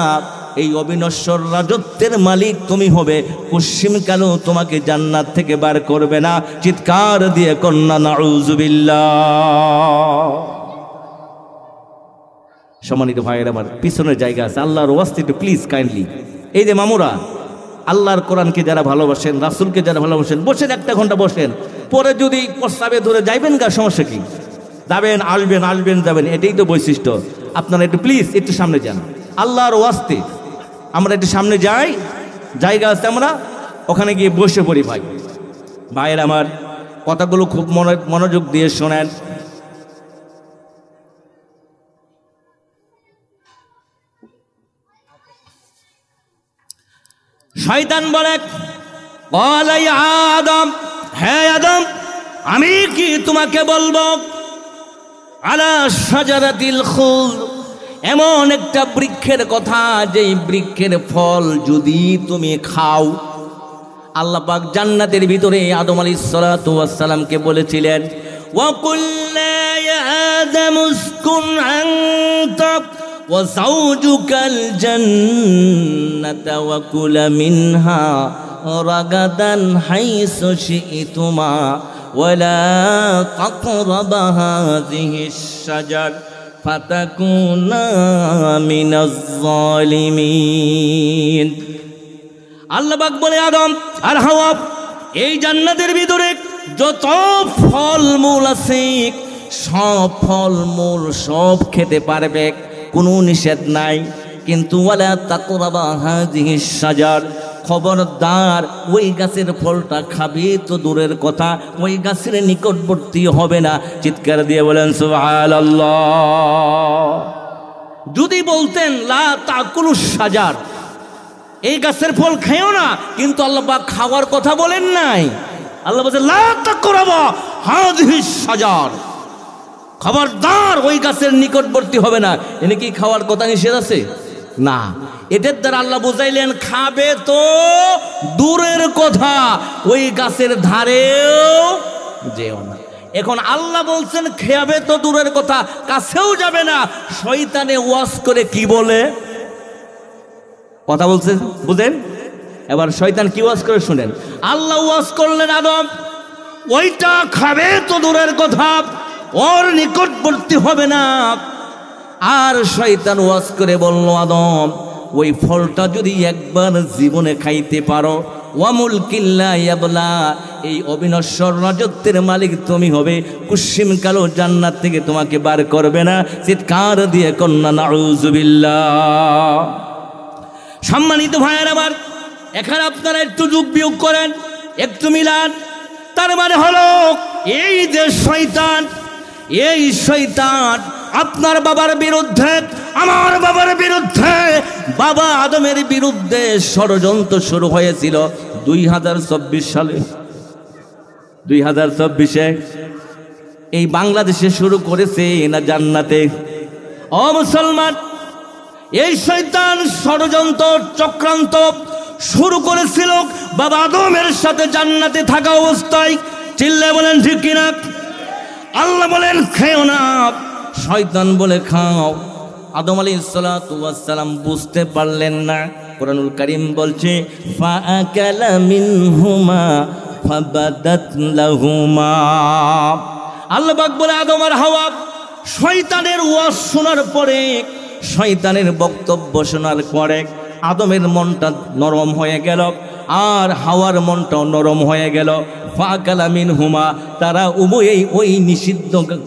এই অবিনশ্বর রাজত্বের মালিক তুমি হবে, পশ্চিমকালেও তোমাকে জান্নাত থেকে বার করবে না। চিৎকার দিয়ে কন্যা নাউযুবিল্লাহ। সম্মানিত ভাইয়ের আমার, পিছনের জায়গা আছে, আল্লাহর ওয়াস্তে একটু প্লিজ কাইন্ডলি, এই যে মামুরা, আল্লাহর কোরআনকে যারা ভালোবাসেন, রাসূলকে যারা ভালোবাসেন, বসেন 1 ঘন্টা বসেন, পরে যদি প্রস্তাবে ধরে যাইবেন গা, সমস্যা কি? যাবেন, আসবেন, আসবেন, যাবেন, এটাই তো বৈশিষ্ট্য। আপনারা একটু প্লিজ একটু সামনে যান, আল্লাহর ওয়াস্তে আমরা একটু সামনে যাই, জায়গা আছে, আমরা ওখানে গিয়ে বসে পড়ি। ভাই ভাইয়ের আমার, কথাগুলো খুব মনোযোগ দিয়ে শোনেন। শয়তান বলে, ক্বালা ইয়া আদম, হে আদম, আমি কি তোমাকে বলবো, আলা শাজারাতিল খুলদ, এমন একটা বৃক্ষের কথা যেই বৃক্ষের ফল যদি তুমি খাও। আল্লাহ পাক জান্নাতের ভিতরে আদম আলাইহিস সালাতু ওয়াস সালামকে বলেছিলেন, ওয়া কুল্লা ইয়া আদম উসকুন আনতা ওয়া যাওজুকাল জান্নাতা ওয়া কুলা মিনহা রাগাদান হাইসু শি'তুমা ওয়া লা তাকরাবা হাযিহিশ শাজার ফাতাকুনা মিনাজ জালিমিন। আল্লাহ পাক বলে, আদম আর হাওয়া, এই জান্নাতের ভিতরে যত ফলমূল আছে সব ফলমূল সব খেতে পারবে, কোনো নিষেধ নাই, কিন্তু ওয়ালা তাকরাবা হাযিহিশ শাজার, খবরদার ওই গাছের ফলটা খাবে তো দূরের কথা, ওই গাছের নিকটবর্তী হবে না। চিৎকার দিয়ে বলেন সুবহানাল্লাহ। যদি বলতেন লা তাকুলুশ শাজার, এই গাছের ফল খেও না, কিন্তু আল্লাহ পাক খাওয়ার কথা বলেন নাই। আল্লাহ বলেন লা তাকরাবা হাযিহিশ শাজার, খবরদার ওই গাছের নিকটবর্তী হবে না। এনে কি খাওয়ার কথা নিষেধ আছে? না। এটার দ্বারা আল্লাহ বুঝাইলেন খাবে তো দূরের কথা, ওই গাছের ধারেও যেও না। এখন আল্লাহ বলছেন খাবে তো দূরের কথা, কাছেও যাবে না। শয়তানে ওয়াজ করে কি বলে, কথা বলছে বুঝেন? এবার শয়তান কি ওয়াজ করে শুনেন। আল্লাহ ওয়াজ করলেন, আদম ওইটা খাবে তো দূরের কথা, ওর নিকটবর্তী হবে না। আর শয়তান ওয়াজ করে বলল, আদম ওই ফলটা যদি একবার জীবনে খাইতে পারো, ওয়ামুল কিল্লা ইয়াবলা, এই অবিনশ্বর রাজত্বের মালিক তুমি হবে, কুসিম কালো জান্নাত থেকে তোমাকে বার করবে না। চিৎকার দিয়ে কন্যা নাউজুবিল্লাহ। সম্মানিত ভাইয়ের আমার, এখানে আপনারা একটু যোগ বিয়োগ করেন, একটু মিলান। তার মানে হলো এই যে শয়তান, এই শয়তান আপনার বাবার বিরুদ্ধে, আমার বাবার বিরুদ্ধে, বাবা আদমের বিরুদ্ধে ষড়যন্ত্র শুরু হয়েছিল 2024 সালে। 2024-এ এই বাংলাদেশে শুরু করেছে না জান্নাতে? ও মুসলমান, এই শয়তান ষড়যন্ত্র চক্রান্ত শুরু করেছিল বাবা আদমের সাথে জান্নাতে থাকা অবস্থায়। চিল্লায় বলেন ঠিক কিনা? আল্লাহ বলেন খেও না, শয়তান বলে খাও। আদম আলাইহিস সালাতু ওয়াস সালাম বুঝতে পারলেন না। কুরআনুল কারীম বলছে, ফাআকালা মিনহুমা ফাবাদাত লাহুমা। আল্লাহ পাক বলে, আদম আর হাওয়া শয়তানের ওয়াজ শোনার পরে, শয়তানের বক্তব্য শোনার পরে আদমের মনটা নরম হয়ে গেল, আর হাওয়ার মনটাও নরম হয়ে গেল। ফাআকালা মিনহুমা, তারা উভয়েই ওই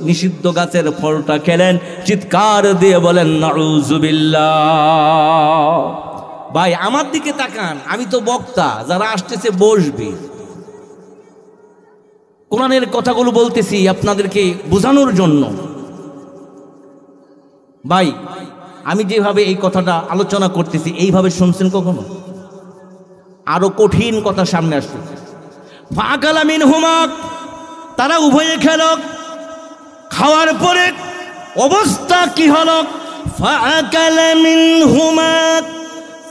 নিষিদ্ধ গাছের ফলটা খেলেন। চিৎকার দিয়ে বলেন নাউজুবিল্লাহ। ভাই আমার দিকে তাকান, আমি তো বক্তা, যারা আসতেছে বসবে। কোরআনের কথাগুলো বলতেছি আপনাদেরকে বোঝানোর জন্য। ভাই আমি যেভাবে এই কথাটা আলোচনা করতেছি, এইভাবে শুনছেন কখনো? আরো কঠিন কথা সামনে আসছে। ফাআকালা মিনহুমা, তারা উভয়ে খেল। খাওয়ার পরে অবস্থা কি হলো? ফাআকালা মিনহুমা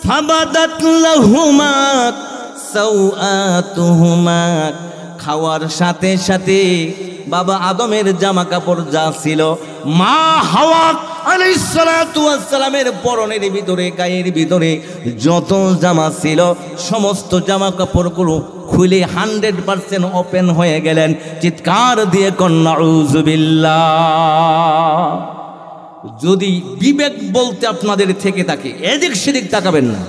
ফাবাদাত লাহুমা সাওআতুহুমা। খাওয়ার সাথে সাথে বাবা আদমের জামা কাপড় যা ছিল, মা হাওয়া আলাইহিস সালাতু ওয়াস সালামের পরনের ভিতরে, গায়ের ভিতরে যত জামা ছিল, সমস্ত জামা কাপড়গুলো খুলে 100% ওপেন হয়ে গেলেন। চিৎকার দিয়ে কন্যা নাউজুবিল্লাহ। যদি বিবেক বলতে আপনাদের থেকে থাকে, এদিক সেদিক তাকাবেন না।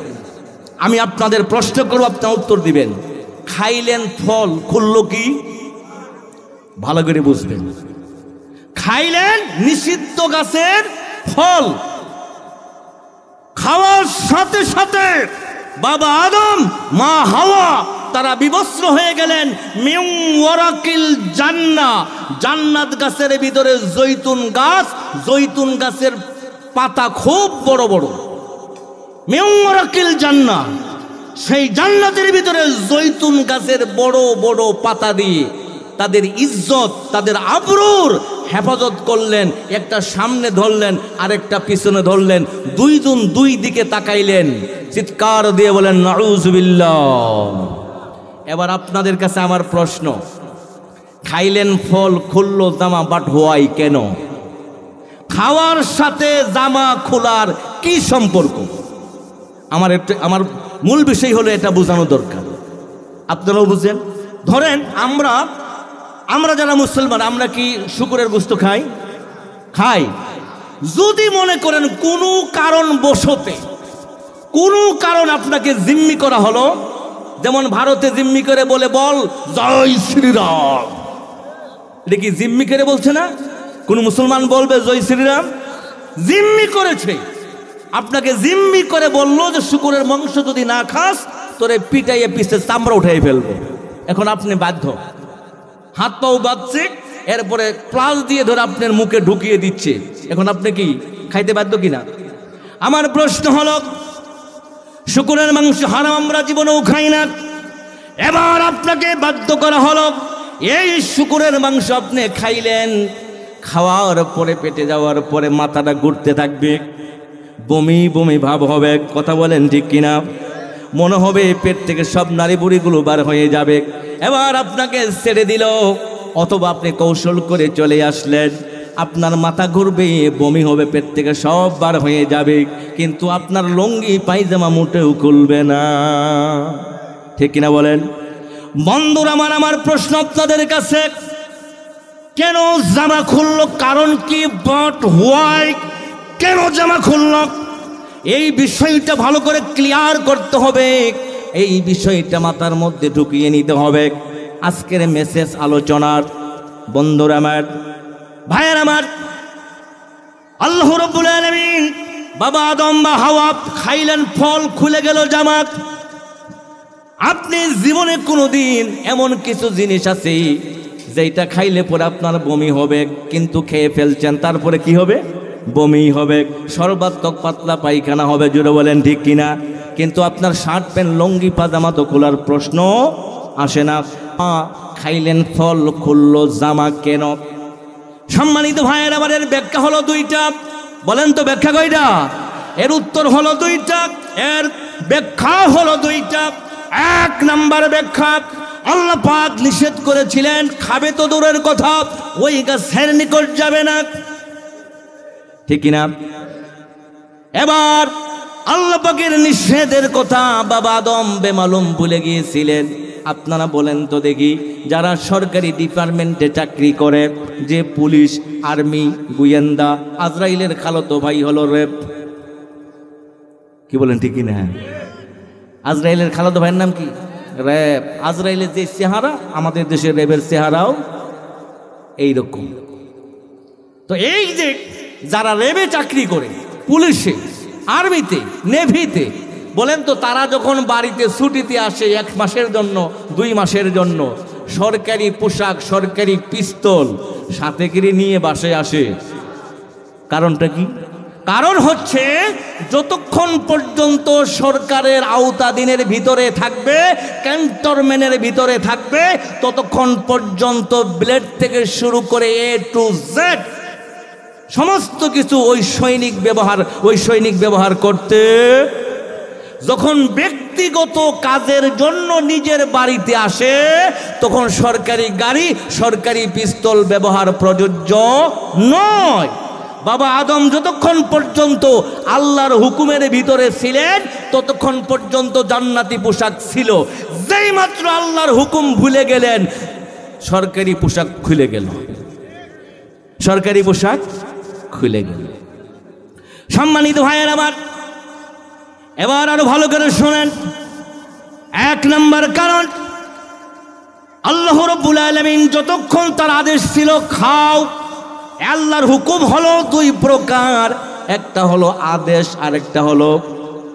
আমি আপনাদের প্রশ্ন করব, আপনারা উত্তর দিবেন। খাইলেন ফল, খুললো কি? ভালো করে বুঝবেন। খাইলেন নিষিদ্ধ গাছের ফল, খাওয়ার সাথে সাথে বাবা আদম, মা হাওয়া তারা বিবস্ত্র হয়ে গেলেন। মিন ওয়ারাকিল জান্নাহ, জান্নাত গাছের ভিতরে জৈতুন গাছ, জৈতুন গাছের পাতা খুব বড় বড়। মিন ওয়ারাকিল জান্নাহ, সেই জান্নাতের ভিতরে জৈতুন গাছের বড় বড় পাতা দিয়ে তাদের ইজ্জত, তাদের আবরুর হেফাজত করলেন। একটা সামনে ধরলেন, আরেকটা পিছনে ধরলেন, দুইজন দুই দিকে তাকাইলেন, চিৎকার দিয়ে বলেন নাউজুবিল্লাহ। এবার আপনাদের কাছে আমার প্রশ্ন, খাইলেন ফল, খুললো জামা, বাট হোয়াই, কেন? খাওয়ার সাথে জামা খোলার কি সম্পর্ক? আমার মূল বিষয় হলো এটা বোঝানো দরকার, আপনারাও বুঝেন। ধরেন আমরা যারা মুসলমান, আমরা কি শুকরের গোশত খাই? যদি মনে করেন কোনো কারণবশতে, কোনো কারণ আপনাকে জিম্মি করা হলো, যেমন ভারতে জিম্মি করে বল জয় শ্রীরাম, এটা কি জিম্মি করে বলছে না? কোন মুসলমান বলবে জয় শ্রীরাম? জিম্মি করেছে, আপনাকে জিম্মি করে বললো যে শুকরের মাংস যদি না খাস তোরে পিটাইয়ে পিছে চামড়া উঠাই ফেলবো। এখন আপনি বাধ্য, হাত পাও বাঁধছে, এরপরে প্লাস দিয়ে ধরে আপনার মুখে ঢুকিয়ে দিচ্ছে। এখন আপনি কি খাইতে বাধ্য কিনা? আমার প্রশ্ন হলো, শুকরের মাংস হারাম, আমরা জীবনেও খাই না। এবার আপনাকে বাধ্য করা হলো, এই শুকরের মাংস আপনি খাইলেন, খাওয়ার পরে পেটে যাওয়ার পরে মাথাটা ঘুরতে থাকবে, বমি বমি ভাব হবে, কথা বলেন ঠিক কিনা? মনে হবে পেট থেকে সব নারী বুড়িগুলো বার হয়ে যাবে। এবার আপনাকে ছেড়ে দিল, অথবা আপনি কৌশল করে চলে আসলেন, আপনার মাথা ঘুরবে, বমি হবে, পেট থেকে সব বার হয়ে যাবে, কিন্তু আপনার লুঙ্গি পায়জামা মোটেও খুলবে না, ঠিক কিনা বলেন? বন্ধুরা আমার প্রশ্ন আপনাদের কাছে, কেন জামা খুললো? কারণ কি? But why? কেন জামা খুললো? এই বিষয়টা ভালো করে ক্লিয়ার করতে হবে, এই বিষয়টা মাথার মধ্যে ঢুকিয়ে নিতে হবে। আজকের মেসেজ আলোচনার বন্ধুরা আমার, ভাইয়ের আমার, আল্লাহ রাব্বুল আলামিন বাবা আদম বা হাওয়া খাইলেন ফল, খুলে গেল জামা। আপনি জীবনে কোনোদিন এমন কিছু জিনিস আছে যেটা খাইলে পরে আপনার বমি হবে, কিন্তু খেয়ে ফেলছেন, তারপরে কি হবে? বমি হবে, সর্বাত্মক পাতলা পায়খানা হবে, জোরে বলেন ঠিক কিনা? কিন্তু আপনার শার্ট প্যান্ট লুঙ্গি পাজামা তো খোলার প্রশ্ন আসে না। খাইলেন ফল, খুললো জামা কেন? সম্মানিত ভাইয়ের আমার, এর ব্যাখ্যা হলো দুইটা। বলেন তো ব্যাখ্যা কয়টা? এর উত্তর হলো দুইটা, এর ব্যাখ্যা হলো দুইটা। এক নাম্বার ব্যাখ্যা, আল্লাহ পাক নিষেধ করেছিলেন, খাবে তো দূরের কথা, ওই গাছের নিকট যাবে না, ঠিক কিনা? এবার আল্লাহ পাকের নিষেধের কথা বাবা আদম বেমালুম ভুলে গিয়েছিলেন। আপনারা বলেন তো দেখি, যারা সরকারি ডিপার্টমেন্টে চাকরি করে, যে পুলিশ, আর্মি, গোয়েন্দা, আজরাইলের খালাতো ভাই হলো রেপ, কি বলেন ঠিক কিনা? আজরাইলের খালাতো ভাইয়ের নাম কি? রেপ। আজরাইলের যে চেহারা, আমাদের দেশের রেপের চেহারাও এইরকম। তো এই যে যারা রেবে চাকরি করে, পুলিশে, আর্মিতে, নেভিতে, বলেন তো তারা যখন বাড়িতে ছুটিতে আসে 1 মাসের জন্য, 2 মাসের জন্য, সরকারি পোশাক, সরকারি পিস্তল সাথে করে নিয়ে বাসায় আসে, কারণটা কি? কারণ হচ্ছে যতক্ষণ পর্যন্ত সরকারের আওতাধীনের ভিতরে থাকবে, ক্যান্টনমেন্টের ভিতরে থাকবে, ততক্ষণ পর্যন্ত ব্লেড থেকে শুরু করে A to Z সমস্ত কিছু ওই সৈনিক ব্যবহার করতে। যখন ব্যক্তিগত কাজের জন্য নিজের বাড়িতে আসে, তখন সরকারি গাড়ি, সরকারি পিস্তল ব্যবহার প্রযোজ্য নয়। বাবা আদম যতক্ষণ পর্যন্ত আল্লাহর হুকুমের ভিতরে ছিলেন, ততক্ষণ পর্যন্ত জান্নাতি পোশাক ছিল। যেই মাত্র আল্লাহর হুকুম ভুলে গেলেন, সরকারি পোশাক খুলে গেল, সরকারি পোশাক খুলে গেল। সম্মানিত ভাইয়ের আমার, এবার আরো ভালো করে শোনেন। 1 নম্বর কারণ, আল্লাহ রাব্বুল আলামিন যতক্ষণ তার আদেশ ছিল খাও, আল্লাহর হুকুম হলো 2 প্রকার, একটা হলো আদেশ আর একটা হলো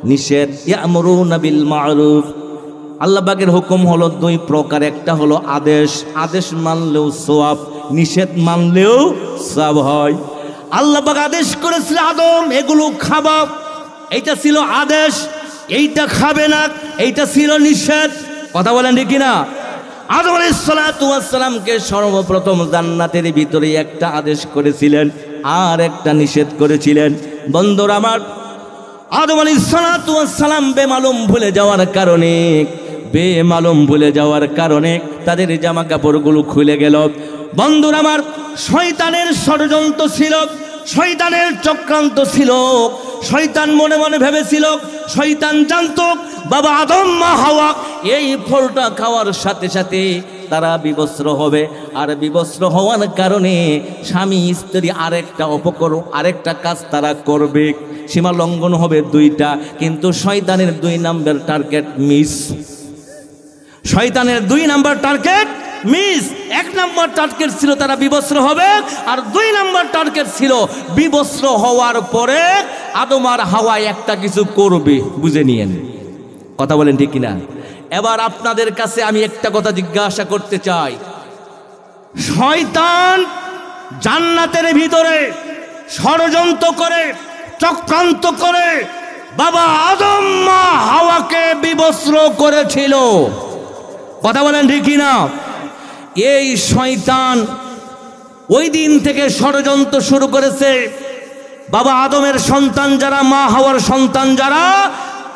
নিষেধ। ইয়ামুরুনা বিল মারুফ, আল্লাহ পাকের হুকুম হলো 2 প্রকার, একটা হলো আদেশ, আদেশ মানলেও সওয়াব, নিষেধ মানলেও সওয়াব হয়। আল্লাহ পাক আদেশ করেছিল আদম এগুলো খাবা, এইটা ছিল আদেশ, এইটা খাবে না। এইটা ছিল নিষেধ। কথা বলেন ঠিক কিনা? আদম আলাইহিস সালাতু ওয়াস সালামকে সর্বপ্রথম জান্নাতের ভিতরে একটা আদেশ করেছিলেন আর একটা নিষেধ করেছিলেন। বন্ধুরা আমার, আদম আলাইহিস সালাতু ওয়াস সালাম বেমালুম ভুলে যাওয়ার কারণে তাদের জামা কাপড়গুলো খুলে গেল। বন্ধুরা আমার, শয়তানের ষড়যন্ত্র ছিল, শয়তানের চক্রান্ত ছিল। শয়তান মনে মনে ভেবেছিল, শয়তান জানতো বাবা আদম মা হাওয়া এই ফলটা খাওয়ার সাথে সাথে তারা বিবস্ত্র হবে, আর বিবস্ত্র হওয়ার কারণে স্বামী স্ত্রী আরেকটা কাজ তারা করবে, সীমা লঙ্ঘন হবে দুইটা। কিন্তু শয়তানের 2 নাম্বার টার্গেট মিস। শয়তানের 2 number target miss. 1 number target ছিল তারা বিবস্ত্র হবে, আর 2 নাম্বার টার্গেট ছিল বিবস্ত্র হওয়ার পরে আদম আর হাওয়া একটা কিছু করবে। বুঝে নিয়েন, কথা বলেন ঠিক কিনা? এবার আপনাদের কাছে আমি একটা কথা জিজ্ঞাসা করতে চাই, শয়তান জান্নাতের ভিতরে ষড়যন্ত্র করে চক্রান্ত করে বাবা আদম মা হাওয়াকে বিবস্ত্র করেছিল। কথা বলেন ঠিক কিনা? এই শয়তান ওই দিন থেকে ষড়যন্ত্র শুরু করেছে। বাবা আদমের সন্তান যারা, মা হাওয়ার সন্তান যারা,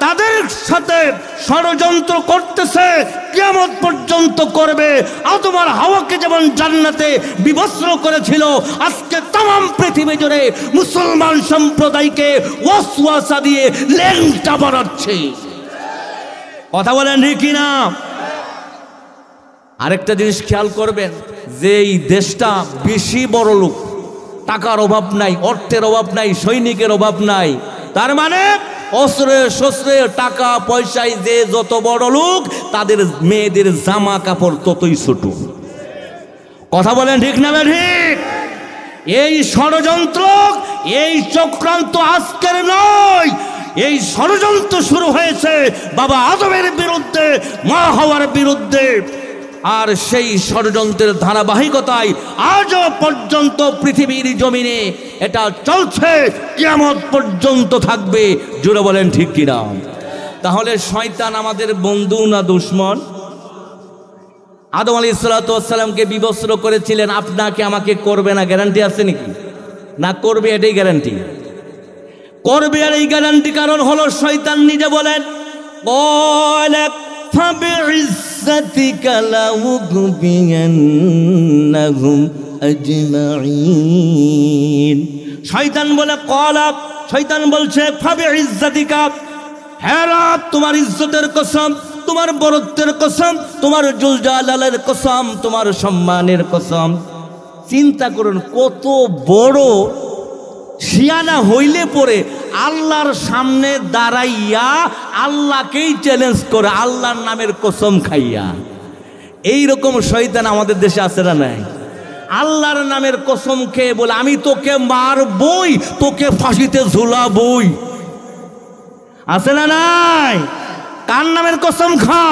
তাদের সাথে ষড়যন্ত্র করতেছে, কিয়ামত পর্যন্ত করবে। আদম আর হাওয়াকে যেমন জান্নাতে বিবস্ত্র করেছিল, আজকে তাম পৃথিবী জুড়ে মুসলমান সম্প্রদায়কে ওয়াসওয়াসা দিয়ে লেংটা বানাচ্ছে। কথা বলেন ঠিক কিনা? আরেকটা জিনিস খেয়াল করবেন, যে এই দেশটা বেশি বড় লোক, টাকার অভাব নাই, অর্থের অভাব নাই, সৈনিকের অভাব নাই, তার মানে অস্ত্রে শস্ত্রে টাকা পয়সায় যে যত বড় লোক, তাদের মেয়েদের জামা কাপড় ততই ছোট। কথা বলেন ঠিক না ঠিক? এই ষড়যন্ত্র, এই চক্রান্ত আজকের নয়, এই ষড়যন্ত্র শুরু হয়েছে বাবা আদমের বিরুদ্ধে, মা হাওয়ার বিরুদ্ধে। আর সেই ষড়যন্ত্রের ধারাবাহিকতায় আজও পর্যন্ত পৃথিবীর জমিনে এটা চলছে, কিয়ামত পর্যন্ত থাকবে। জোরে বলেন ঠিক কিনা? তাহলে শয়তান আমাদের বন্ধু না দুশমন? আদম আলাইহিস সালাতু ওয়াস সালামকে বিবস্ত্র করেছিলেন, আপনাকে আমাকে করবে না, গ্যারান্টি আছে নাকি? না করবে, এটাই গ্যারান্টি। করবে আর এই গ্যারান্টি কারণ হলো শয়তান নিজে বলেন, فبعزتك لأغوينهم أجمعين। শয়তান বলে কলাব, শয়তান বলছে ফাবিইজ্জাতিকা, হে রব তোমার ইজ্জতের কসম, তোমার বরত্বের কসম, তোমার জুলজালালের কসম, তোমার সম্মানের কসম। চিন্তা করুন, কত বড় শিয়ানা হইলে পরে আল্লাহর সামনে দাঁড়াইয়া আল্লাহকেই চ্যালেঞ্জ করে, আল্লাহর নামের কসম খাইয়া। এই রকম শয়তান আমাদের দেশে আছে না নাই? আল্লাহর নামের কসম খেয়ে বলে আমি তোকে মারবই, তোকে ফাঁসিতে ঝুলাবই। আছে না নাই? কার নামের কসম খা?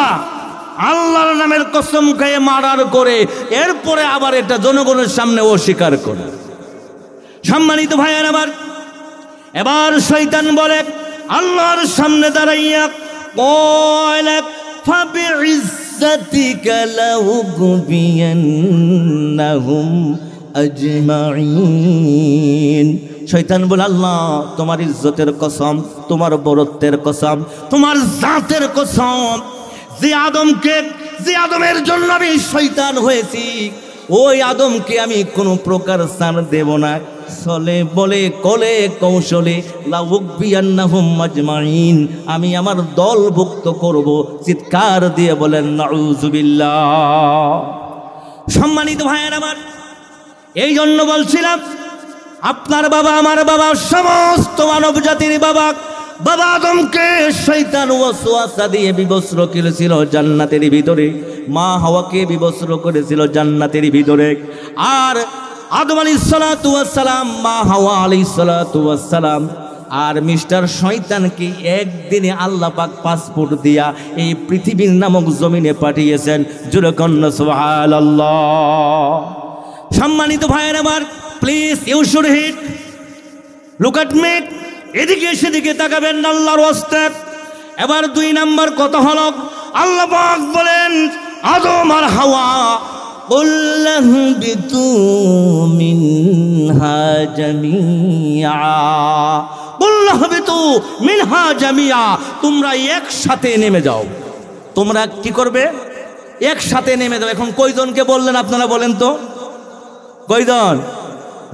আল্লাহর নামের কসম খেয়ে মারার করে, এরপরে আবার এটা জনগণের সামনে অস্বীকার করে। সম্মানিত ভাইয়ের আমার, এবার শয়তান বলে আল্লাহর সামনে দাঁড়াইয়া, কয়লা ফাবিইজ্জাতিকা লাউগবিয়ান্নাহুম আজমাইন। শয়তান বলে আল্লাহ তোমার ইজ্জতের কসম, তোমার বরত্বের কসম, তোমার জাতের কসম, যে আদমের জন্য আমি শয়তান হয়েছি, ওই আদমকে আমি কোনো প্রকার স্থান দেব না। চলে বলে কলে কৌশলে লাউগবিয়ান্নাহুম আজমাইন, আমি আমার দলভুক্ত করব। চিৎকার দিয়ে বলেন নাউযুবিল্লাহ। সম্মানিত ভাইয়ের আমার, এই জন্য বলছিলাম, আপনার বাবা, আমার বাবা, সমস্ত মানব জাতির বাবা, বাবা আদমকে শয়তান ওয়াসওয়াসা দিয়ে বিবস্ত্র করেছিল জান্নাতের ভিতরে, মা হাওয়াকে বিবস্ত্র করেছিল জান্নাতের ভিতরে। আর আদম আলাইহিস সালাতু ওয়াস সালাম, মা হাওয়া আলাইহিস সালাতু ওয়াস সালাম আর মিস্টার শয়তানকে একদিনে আল্লাহ পাক পাসপোর্ট দিয়া এই পৃথিবীর নামক জমিনে পাঠিয়েছেন। জোরে কন্না সুবহানাল্লাহ। সম্মানিত ভাইয়ের আমার, please you should look at me. এদিকে সেদিকে তাকাবেন না আল্লাহর ওয়াস্তে। এবার 2 নাম্বার কথা হলো আল্লাহ পাক বলেন আদম আর হাওয়া কুল্লাহবিতু মিনহা জামিআ কুল্লাহবিতু মিনহা জামিআ তোমরা একসাথে নেমে যাও। তোমরা কি করবে? একসাথে নেমে যাও। এখন কয়জনকে বললেন আপনারা বলেন তো? কয়জন?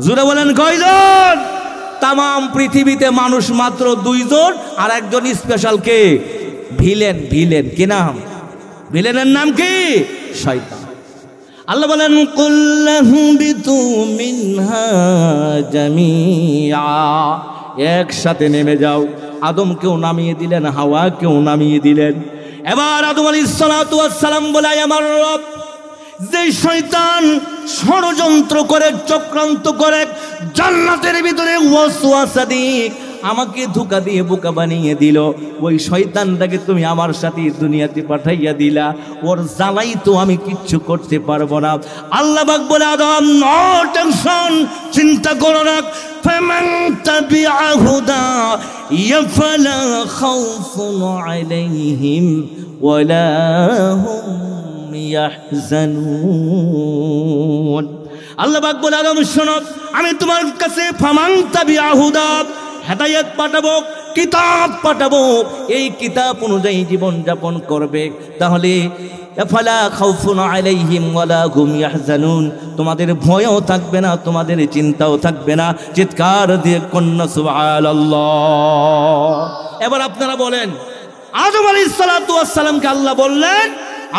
জোরে বলেন কয়জন? তাম পৃথিবীতে মানুষ মাত্র 2 জন, আর একজন স্পেশাল কে? ভিলেন। ভিলেন কি নাম? ভিলেনের নাম কি? শয়তান। আল্লাহ বলেন কুল্লাহবিতু মিনহা জামিআ একসাথে নেমে যাও। আদমকেও নামিয়ে দিলেন, হাওয়াকেও নামিয়ে দিলেন। এবার আদম আলাইহিস সালাতু ওয়াস সালাম বলে আমার রব যে শয়তান ষড়যন্ত্র করে চক্রান্ত করে জান্নাতের ভিতরে ওয়াসওয়াসা দিয়ে আমাকে ধোঁকা দিয়ে বোকা বানিয়ে দিল, ওই শয়তানটাকে তুমি আমার সাথে দুনিয়াতে পাঠাইয়া দিলা, ওর জ্বালাই তো আমি কিচ্ছু করতে পারবো না। আল্লাহ পাক বলে আদম নো টেনশন, চিন্তা করো না, ফামান তাবিআ হুদা ইয়াফলা খাউফুন আলাইহিম ওয়ালা হুম ইয়াহজানুন। আল্লাহ পাক বলে আদম শোনো, আমি তোমার কাছে ফামান তাবিআ হুদা হেদায়েত পাঠাবো, কিতাব পাঠাবো, এই কিতাব অনুযায়ী জীবন যাপন করবে, তাহলে ফালা খাউফুন আলাইহিম ওয়ালা হুম ইয়াহজানুন, তোমাদের ভয়ও থাকবে না, তোমাদের চিন্তাও থাকবে না। চিৎকার দিয়ে কন্যা সুবহানাল্লাহ। এবার আপনারা বলেন আদম আলাইহিস সালাতু ওয়াস সালামকে আল্লাহ বললেন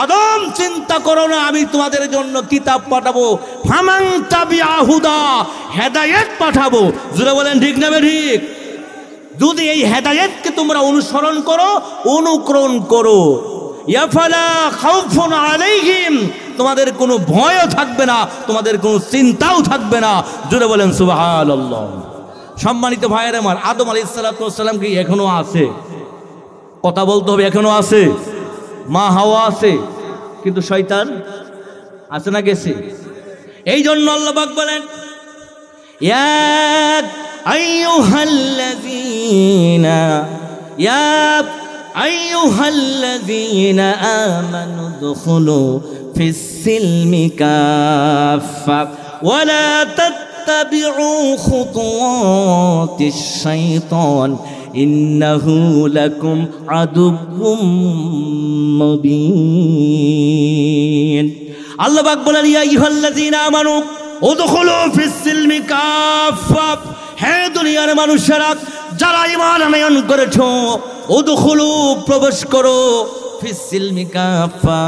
আদম চিন্তা করো না, আমি তোমাদের জন্য কিতাব পাঠাবো, ফামান তাবিআ হুদা হেদায়েত পাঠাবো। জোরে বলেন ঠিক না ঠিক? যদি এই হেদায়েতকে তোমরা অনুসরণ করো, অনুকরণ করো, ইয়াফালা খাউফুন আলাইহিম, তোমাদের কোনো ভয়ও থাকবে না, তোমাদের কোনো চিন্তাও থাকবে না। জোরে বলেন সুবহানাল্লাহ। সম্মানিত ভাইয়েরা আমার, আদম আলাইহিস সালাতু ওয়াস সালাম কি এখনো আছে? কথা বলতে হবে, এখনো আছে। মা হাওয়া আছে, কিন্তু শয়তান আছে না গেছে? এই জন্য আল্লাহ পাক বলেন ইয়া আইয়ুহাল্লাযীনা আমানু দুখুলু ফিস সিলমি কাফা ওয়া লা তাত্তাবিউ খুতুওয়াতিশ শাইতান ইন্নাহু লাকুম আদুউম মুবিন। আল্লাহ পাক বলেন ইয়া আইয়ুহাল্লাযীনা আমানু উদখুলু ফিস সিলমি কাফা, হে দুনিয়ার মানুষেরা যারা ঈমান আনয়ন করেছো, উদখুলু প্রবেশ করো, ফিস সিলমি কাফা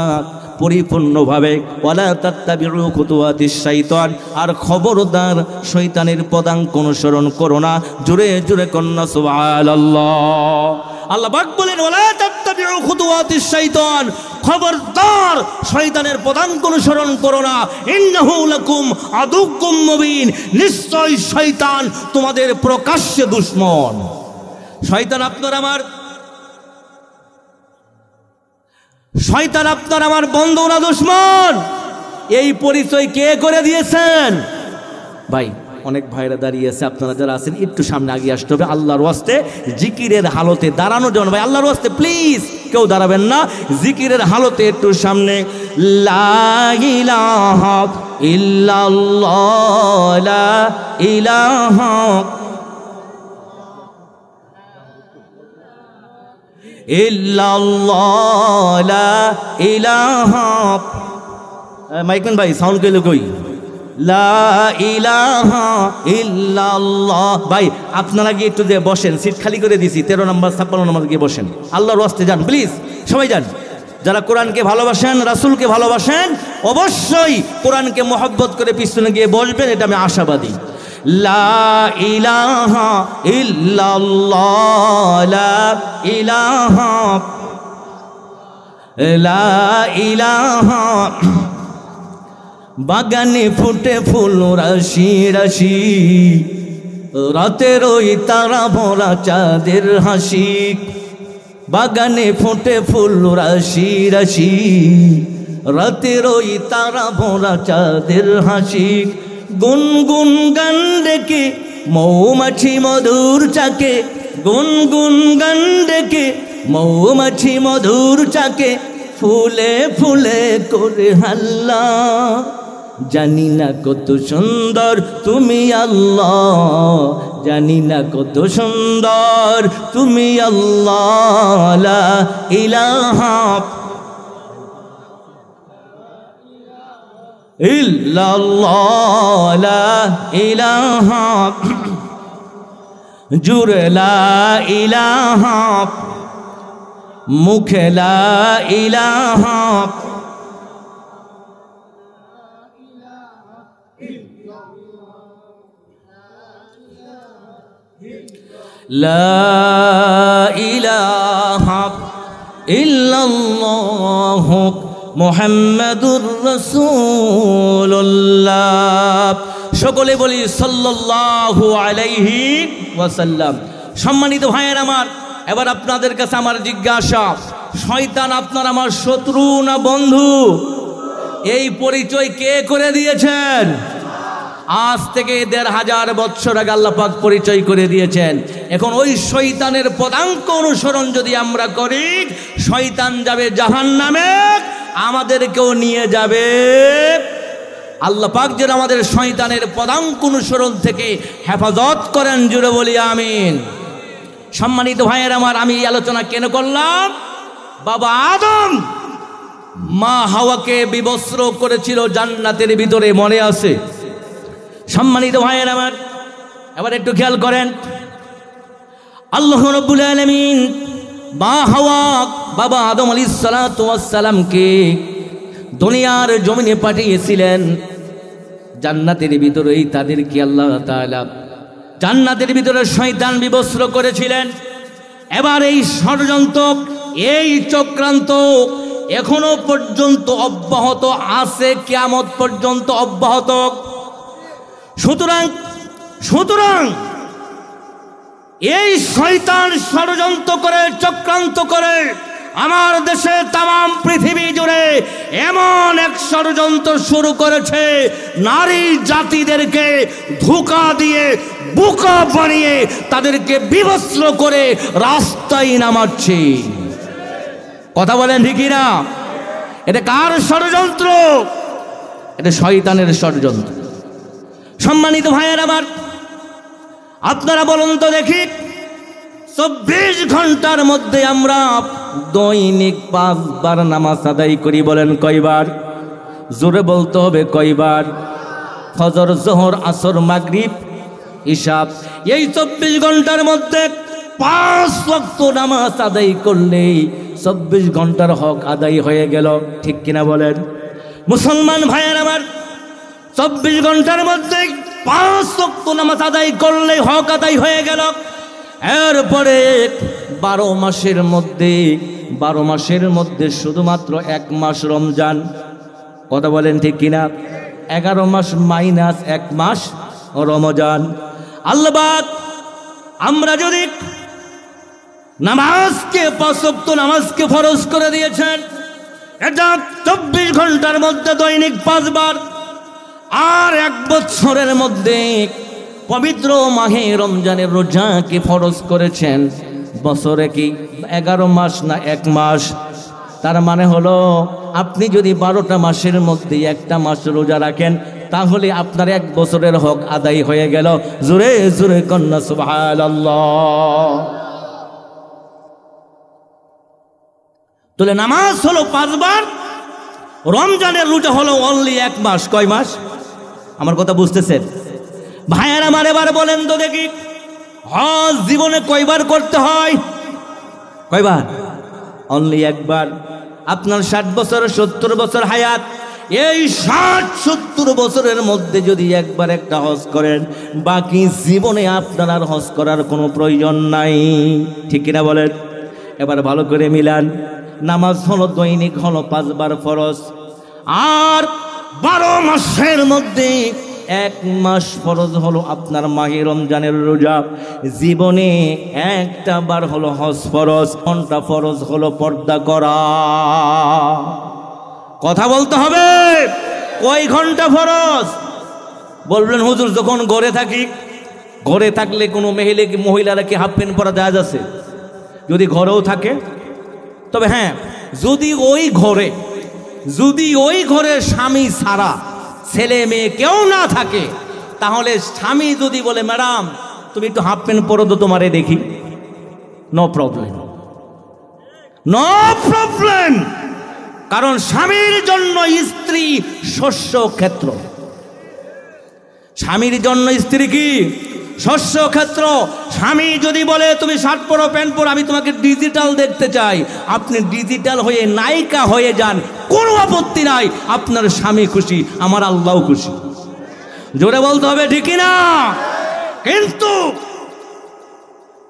পরিপূর্ণভাবে, ওয়ালা তাত্তাবিউ খুতুওয়াতিশ শাইতান, আর খবরদার শয়তানের পদাঙ্ক অনুসরণ করো না। জোরে জোরে কন্যা সুবহানাল্লাহ। আল্লাহ পাক বলেন ওয়ালা তাত্তাবিউ খুতুওয়াতিশ শাইতান, খবরদার শয়তানের পদাঙ্ক অনুসরণ করো না। ইন্নাহু লাকুম আদুউম মুবিন, নিশ্চয় শয়তান তোমাদের প্রকাশ্য দুশমন। শয়তান আপনার আমার, শয়তান আপনার আমার বন্ধু না দুশমন? এই পরিচয় কে করে দিয়েছেন? ভাই অনেক ভাইরা দাঁড়িয়ে আছে, আপনারা যারা আছেন একটু সামনে আগে আসতে হবে। আল্লাহর ওয়াস্তে জিকিরের হালতে দাঁড়ানো যেন, ভাই আল্লাহর ওয়াস্তে প্লিজ কেউ দাঁড়াবেন না, জিকিরের হালতে একটু সামনে। লা ইলাহা ইল্লাল্লাহ, লা ইলাহা ইল্লাল্লাহ, লা ইলাহা, মাইকম্যান ভাই সাউন্ড কইলো কই? লা ইলাহা ইল্লাল্লাহ। ভাই আপনারা গিয়ে একটু যে বসেন, সিট খালি করে দিছি, 13 নম্বর 56 নম্বর গিয়ে বসেন। আল্লাহর ওয়াস্তে যান প্লিজ, সবাই যান। যারা কোরআনকে ভালোবাসেন, রাসূলকে ভালোবাসেন, অবশ্যই কোরআনকে মহব্বত করে পিছনে গিয়ে বসবেন, এটা আমি আশাবাদী। লা ইলাহা ইল্লাল্লাহ, লা ইলাহা, লা ইলাহা। বাগানে ফুটে ফুল রাশি রাশি, রাতের ওই তারা ভরা চাঁদের হাসি। বাগানে ফুটে ফুল রাশি রাশি, রাতের ওই তারা ভরা চাঁদের হাসি। গুনগুন গান ডেকে মৌমাছি মধুর চাকে, গুনগুন গান ডেকে মৌমাছি মধুর চাকে ফুলে ফুলে করে হাল্লা। জানি না কত সুন্দর তুমি আল্লাহ, জানি না কত সুন্দর তুমি আল্লাহ। লা ইলাহা ইল্লাল্লাহ, লা ইলাহা জুড়ে লা ইলাহা, মুখে লা ইলাহা। লা ইলাহা ইল্লাল্লাহ মুহাম্মাদুর রাসূলুল্লাহ। সকলে বলি সাল্লাল্লাহু আলাইহি ওয়াসাল্লাম। সম্মানিত ভাইয়ের আমার, এবার আপনাদের কাছে আমার জিজ্ঞাসা, শয়তান আপনার আমার শত্রু না বন্ধু? এই পরিচয় কে করে দিয়েছেন? আজ থেকে ১৫০০ বছর আগে আল্লাহ পাক পরিচয় করে দিয়েছেন। এখন ওই শয়তানের পদাঙ্ক অনুসরণ যদি আমরা করি, শয়তান যাবে জাহান্নামে, আমাদেরকেও নিয়ে যাবে। আল্লাহ পাক যেন আমাদের শয়তানের পদাঙ্ক অনুসরণ থেকে হেফাজত করেন, জুড়ে বলি আমিন। সম্মানিত ভাইয়ের আমার, আমি এই আলোচনা কেন করলাম? বাবা আদম মা হাওয়াকে বিবস্ত্র করেছিল জান্নাতের ভিতরে, মনে আছে? সম্মানিত ভাইয়ের আমার, এবার একটু খেয়াল করেন, আল্লাহ রাব্বুল আলামিন মা হাওয়া বাবা আদম আলাইহিস সালাতু ওয়াস সালামকে দুনিয়ার জমিনে পাঠিয়েছিলেন। জান্নাতের ভিতরেই তাদেরকে আল্লাহ তাআলা জান্নাতের ভিতরে শয়তান বিবস্ত্র করেছিলেন। এবার এই ষড়যন্ত্র, এই চক্রান্ত এখনো পর্যন্ত অব্যাহত আছে, কিয়ামত পর্যন্ত অব্যাহত। সুতরাং এই শয়তান ষড়যন্ত্র করে, চক্রান্ত করে আমার দেশে তাম পৃথিবী জুড়ে এমন এক ষড়যন্ত্র শুরু করেছে, নারী জাতিদেরকে ধোঁকা দিয়ে বোকা বানিয়ে তাদেরকে বিবস্ত্র করে রাস্তায় নামাচ্ছে। কথা বলেন ঠিক না? এটা কার ষড়যন্ত্র? এটা শয়তানের ষড়যন্ত্র। সম্মানিত ভাইয়ের আমার, আপনারা বলুন তো দেখি, 24 ঘন্টার মধ্যে আমরা দৈনিক 5 বার নামাজ আদায় করি, বলেন কয়বার? জোরে বলতে হবে কয়বার? ফজর, জোহর, আসর, মাগরিব, ইশা। এই 24 ঘন্টার মধ্যে 5 ওয়াক্ত নামাজ আদায় করলেই 24 ঘন্টার হক আদায় হয়ে গেল, ঠিক কিনা বলেন? মুসলমান ভাইয়ের আমার, 24 ঘন্টার মধ্যে 5 ওয়াক্ত নামাজ আদায় করলেই হক আদায় হয়ে গেল। এরপরে 12 মাসের মধ্যে শুধুমাত্র 1 মাস রমজান। কথা বলেন ঠিক কিনা? 11 মাস মাইনাস 1 মাস রমজান। আল্লাহ পাক আমরা যদি নামাজকে 5 ওয়াক্ত নামাজকে ফরজ করে দিয়েছেন, এটা 24 ঘন্টার মধ্যে দৈনিক 5 বার, আর 1 বছরের মধ্যে পবিত্র মাহে রমজানের রোজাকে ফরজ করেছেন। বছরে কি 11 মাস না 1 মাস? তার মানে হলো আপনি যদি 12টা মাসের মধ্যে 1টা মাস রোজা রাখেন, তাহলে আপনার 1 বছরের হক আদায় হয়ে গেল। জোরে জোরে কন্যা সুবহানাল্লাহ। তাহলে নামাজ হলো 5 বার, রমজানের রোজা হলো অনলি 1 মাস। কয় মাস? আমার কথা বুঝতেছেন ভাইয়ের আমার? এবার বলেন তো দেখি, হজ জীবনে কয়বার করতে হয়? কয়বার? অনলি 1 বার। আপনার 60 বছর 70 বছর হায়াত, এই 60-70 বছরের মধ্যে যদি একবার একটা হজ করেন, বাকি জীবনে আপনার আর হজ করার কোনো প্রয়োজন নাই, ঠিক কিনা বলেন? এবার ভালো করে মিলান। নামাজ হলো দৈনিক হলো 5 বার ফরজ, আর 12 মাসের মধ্যে 1 মাস ফরজ হলো আপনার মাহে রমজানের রোজা। জীবনে 1টা বার হলো হজ ফরজ। কোনটা ফরজ? হলো পর্দা করা। কথা বলতে হবে, কয় ঘন্টা ফরজ? বলবেন হুজুর যখন ঘরে থাকি, ঘরে থাকলে কোনো মহিলারা কি হাফ প্যান্ট পরা জায়েজ আছে? যদি ঘরেও থাকে। তবে হ্যাঁ, যদি ওই ঘরে স্বামী ছাড়া ছেলে মেয়ে কেউ না থাকে, তাহলে স্বামী যদি বলে ম্যাডাম তুমি একটু হাফ প্যান্ট পরো তো তোমারে দেখি, নো প্রবলেম। কারণ স্বামীর জন্য স্ত্রী শস্য ক্ষেত্র, স্বামীর জন্য স্ত্রী কি শস্য ক্ষেত্র। স্বামী যদি বলে তুমি শার্ট পরো প্যান্ট পরো, আমি তোমাকে ডিজিটাল দেখতে চাই, আপনি ডিজিটাল হয়ে নায়িকা হয়ে যান, কোনো আপত্তি নাই। আপনার স্বামী খুশি, আমার আল্লাহ খুশি। জোরে বলতে হবে ঠিকই না? কিন্তু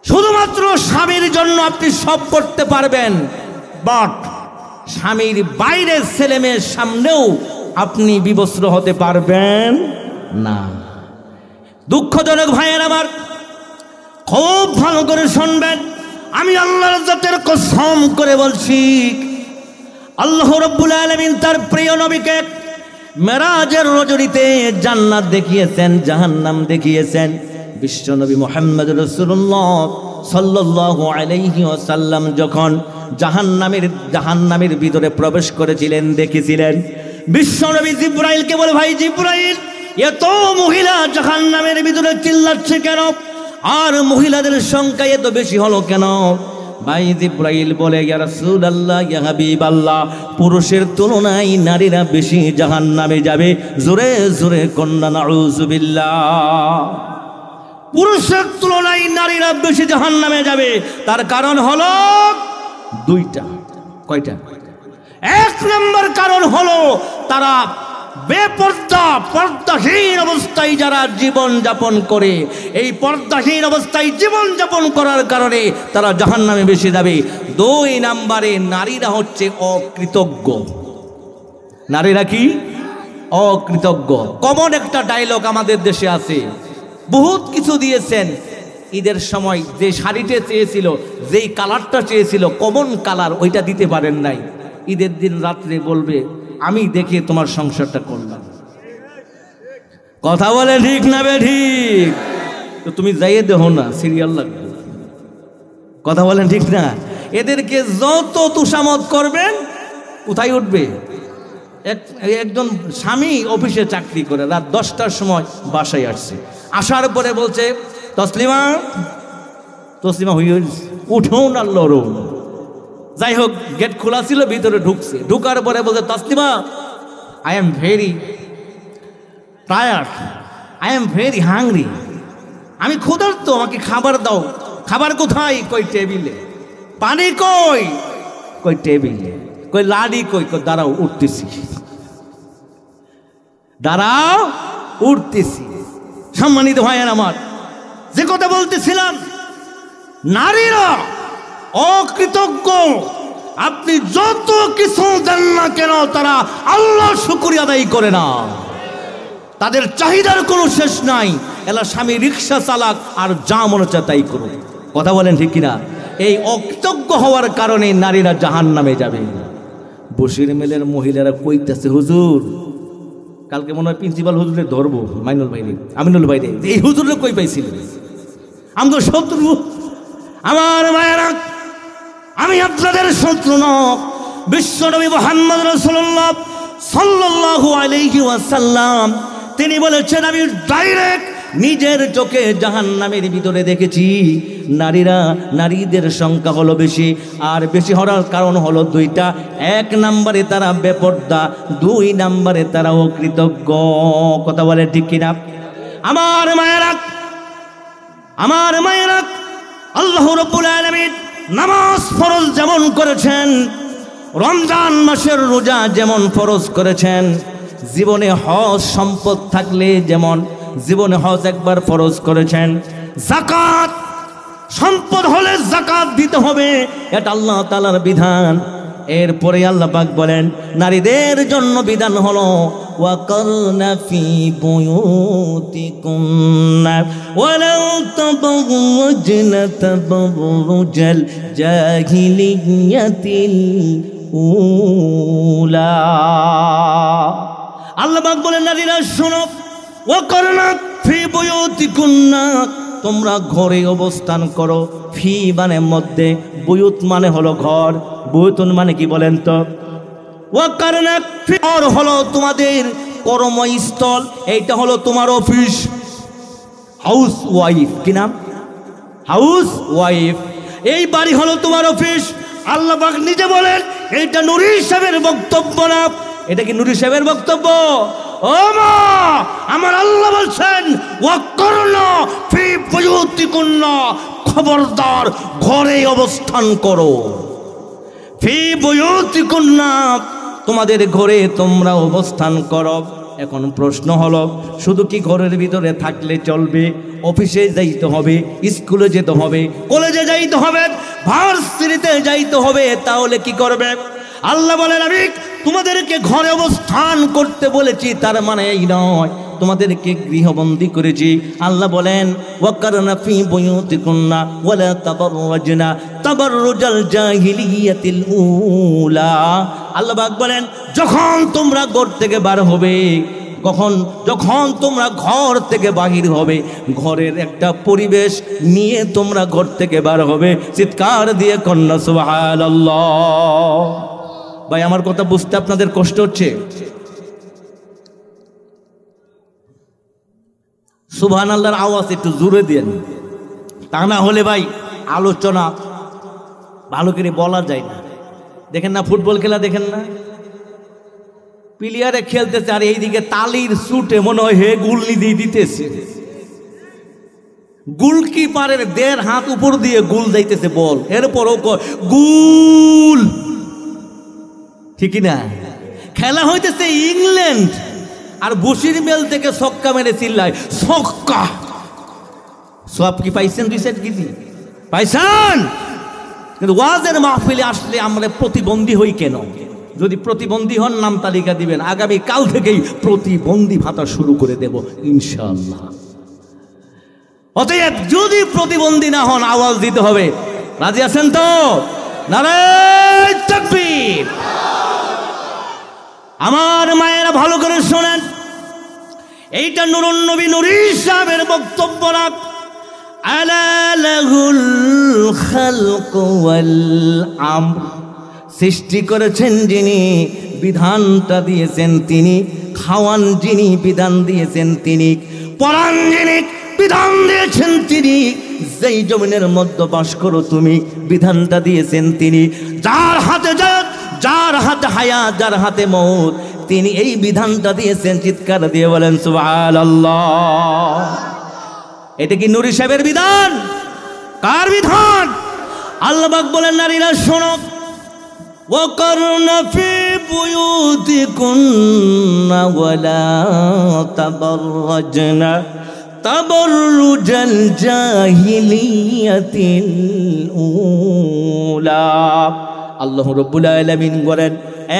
শুধুমাত্র স্বামীর জন্য আপনি সব করতে পারবেন, বাট স্বামীর বাইরের ছেলে মেয়ের সামনেও আপনি বিবস্ত্র হতে পারবেন না। দুঃখজনক ভাইয়ের আমার, খুব ভালো করে শুনবেন, আমি আল্লাহর জাতের কসম করে বলছি, আল্লাহ রাব্বুল আলামিন তার প্রিয় নবীকে মেরাজের রজনীতে জান্নাত দেখিয়েছেন, জাহান্নাম দেখিয়েছেন। বিশ্বনবী মুহাম্মদ রাসূলুল্লাহ সাল্লাল্লাহু আলাইহি ওয়াসাল্লাম যখন জাহান্নামের ভিতরে প্রবেশ করেছিলেন, দেখেছিলেন। বিশ্বনবী জিবরাইলকে বলে, ভাই জিবরাইল, এত মহিলা জাহান্নামের ভিতরে চিল্লাচ্ছে কেন, আর মহিলাদের সংখ্যা এত বেশি হলো কেন? ভাই জিবরাইল বলে, ইয়া রাসূলুল্লাহ, ইয়া হাবিবাল্লাহ, পুরুষের তুলনায় নারীরা বেশি জাহান্নামে যাবে। জোরে জোরে কন্যা নাউযুবিল্লাহ। পুরুষের তুলনায় নারীরা বেশি জাহান্নামে যাবে। তার কারণ হলো দুইটা। কয়টা? এক নম্বর কারণ হলো তারা পর্দাহীন অবস্থায় যারা জীবন যাপন করে, এই পর্দাহীন অবস্থায় জীবন যাপন করার কারণে তারা জাহান্নামে বেশি যাবে। দুই নম্বরে নারীরা হচ্ছে অকৃতজ্ঞ। নারীরা কি? অকৃতজ্ঞ। কমন একটা ডায়লগ আমাদের দেশে আছে, বহুত কিছু দিয়েছেন, ঈদের সময় যে শাড়িটা চেয়েছিল, যেই কালারটা চেয়েছিল, কমন কালার, ওইটা দিতে পারেন নাই। ঈদের দিন রাত্রে বলবে, আমি দেখে তোমার সংসারটা করলাম। কথা বলে ঠিক না বে ঠিক? তো তুমি যাইয়ে দেহো না, সিরিয়াল লাগবে। কথা বলেন ঠিক না? এদেরকে যত তুষামত করবেন, কোথায় উঠবে? একজন স্বামী অফিসে চাকরি করে, রাত 10টার সময় বাসায় আসছে। আসার পরে বলছে, তসলিমা হইয়া উঠো না লড়ো। যাই হোক, গেট খোলা ছিল, ভিতরে ঢুকছে। ঢুকার পরে বলছে, Taslima, I am very tired, I am very hungry, আমি ক্ষুধার্ত, আমাকে খাবার দাও। খাবার কোথায়? কই টেবিলে। পানি কই? কই টেবিলে। কই লাড়ি কই? দাঁড়াও উঠতেছি, দাঁড়াও উঠতেছি। সম্মানিত ভাইয়ের আমার, যে কথা বলতেছিলাম, নারীরা অকৃতজ্ঞ। আপনি যত কিছু দেন না কেন, তারা আল্লাহর শুকরিয়া আদায় করে না। তাদের চাহিদার কোনো শেষ নাই। এলা স্বামী রিক্সা চালাক আর যা মনে চায় তাই করুক। কথা বলেন ঠিক কিনা? এই অকৃতজ্ঞ হওয়ার কারণে নারীরা জাহান্নামে যাবে। বশির মেলের মহিলারা কইতেছে, হুজুর, কালকে মনে হয় প্রিন্সিপাল হুজুরের ধরবো, আমিনুল ভাই রে, এই হুজুরে কই পাইছিল? আমাদের শত্রু। আমার মায়েরা, আমি আপনাদের শত্রু নয়। বিশ্বনবী মুহাম্মদ রাসূলুল্লাহ সাল্লাল্লাহু আলাইহি ওয়াসাল্লাম তিনি বলেছেন, আমি ডাইরেক্ট নিজের চোখে জাহান্নামের ভিতরে দেখেছি নারীদের সংখ্যা হলো বেশি, আর বেশি হওয়ার কারণ হলো দুইটা। এক নম্বরে তারা বেপর্দা, দুই নম্বরে তারা অকৃতজ্ঞ। কথা বলে ঠিক কিনা? আমার মায়েরা, আল্লাহ রাব্বুল আলামিন নামাজ ফরজ যেমন করেছেন, রমজান মাসের রোজা যেমন ফরজ করেছেন, জীবনে হজ সম্পদ থাকলে যেমন জীবনে হজ একবার ফরজ করেছেন, যাকাত সম্পদ হলে যাকাত দিতে হবে, এটা আল্লাহ তাআলার বিধান। এরপরে আল্লাহ পাক বলেন, নারীদের জন্য বিধান হলো ওয়াকারনা ফি বুয়ুতিকুন্না ওয়ালা তাবাররুজনা তাবাররুজাল জাহিলিয়াতিল উলা। আল্লাহ পাক বলেন, নারীরা শোনো, ওয়াকারনা ফি বুয়ুতিকুন্না, তোমরা ঘরে অবস্থান করো। ফি মানে মধ্যে, বুয়ুত মানে হলো ঘর, বুয়ুতুন মানে কি বলেন তো? ওয়াকারনা ফি হলো তোমাদের কর্মস্থল, এইটা হলো তোমার অফিস। হাউস ওয়াইফ, কি নাম? House wife. এই বাড়ি হলো তোমার অফিস। আল্লাহ পাক নিজে বলেন এইটা নূরী সাহেবের বক্তব্য না, এটা কি নূরী সাহেবের বক্তব্য? ও মা, আমার আল্লাহ বলছেন ওয়াকারনা ফি বুয়ুতিকুন্না, খবরদার ঘরে অবস্থান করো। ফি বুয়ুতিকুন্না, তোমাদের ঘরে তোমরা অবস্থান করো। এখন প্রশ্ন হলো, শুধু কি ঘরের ভিতরে থাকলে চলবে? অফিসে যাইতে হবে, স্কুলে যেতে হবে, কলেজে যাইতে হবে, ভার্সিটিতে যাইতে হবে, তাহলে কি করবে? আল্লাহ বলেন আমি তোমাদেরকে ঘরে অবস্থান করতে বলেছি, তার মানে এই নয় তোমাদেরকে গৃহবন্দী করেছি। আল্লাহ বলেন ওয়াকারনা ফি বুয়ুতিকুন্না ওয়ালা তাবাররাজনা তাবাররুজাল জাহিলিয়াতিল উলা। আল্লাহ পাক বলেন যখন তোমরা ঘর থেকে বার হবে, যখন তোমরা ঘর থেকে বাহির হবে, ঘরের একটা পরিবেশ নিয়ে তোমরা ঘর থেকে বার হবে। চিৎকার দিয়ে কন্যা সুবহানাল্লাহ। ভাই আমার কথা বুঝতে আপনাদের কষ্ট হচ্ছে? সুবহানাল্লাহর আওয়াজ একটু জোরে দেন, তা না হলে ভাই আলোচনা ভালো করে বলা যায় না। দেখেন না ফুটবল খেলা, দেখেন না প্লেয়ারে খেলতেছে আর এইদিকে তালির সুটে মনে হয় হে গুল্লি দিয়ে দিতেছে, গোলকিপারের 1.5 হাত উপর দিয়ে গোল যাইতেছে বল, এরপরও গুল, ঠিক না? খেলা হইতেছে ইংল্যান্ড আর বসির মেল থেকে ছক্কা মেরে চিল্লায় ছক্কা। সব কি পাইছেন? 2 সেট কিছু পাইছেন? কিন্তু ওয়াজের মাহফিলে আসলে আমরা প্রতিবন্ধী হই কেন? যদি প্রতিবন্ধী হন নাম তালিকা দিবেন, আগামী কাল থেকেই প্রতিবন্ধী ভাতা শুরু করে দেব ইনশাআল্লাহ। অতএব যদি প্রতিবন্ধী না হন আওয়াজ দিতে হবে। রাজি আছেন তো? নারায়ে তাকবীর। আমার মায়েরা ভালো করে শোনেন, এইটা নুরুন নবী নূরী সাহেবের বক্তব্য না। আলা লাহুল খালকু ওয়াল আমর, সৃষ্টি করেছেন যিনি, বিধানটা দিয়েছেন তিনি, খাওয়ান যিনি, বিধান দিয়েছেন তিনি, পরাণ যিনি, বিধান দিয়েছেন তিনি, যেই জমিনের মধ্যে বাস করো তুমি, বিধানটা দিয়েছেন তিনি। যার হাতে জাত, যার হাতে হায়াত, যার হাতে মউত, তিনি এই বিধানটা দিয়েছেন। চিৎকার দিয়ে বলেন সুবহানাল্লাহ। এটা কি নূরী সাহেবের বিধান? কার বিধান? আল্লাহ পাক বলেন নারীরা শোনো, ওয়াকারনা ফি বুয়ুতিকুন্না ওয়ালা তাবাররাজনা তাবাররুজাল জাহিলিয়াতিল উলা। আল্লাহ রাব্বুল আলামিন বলেন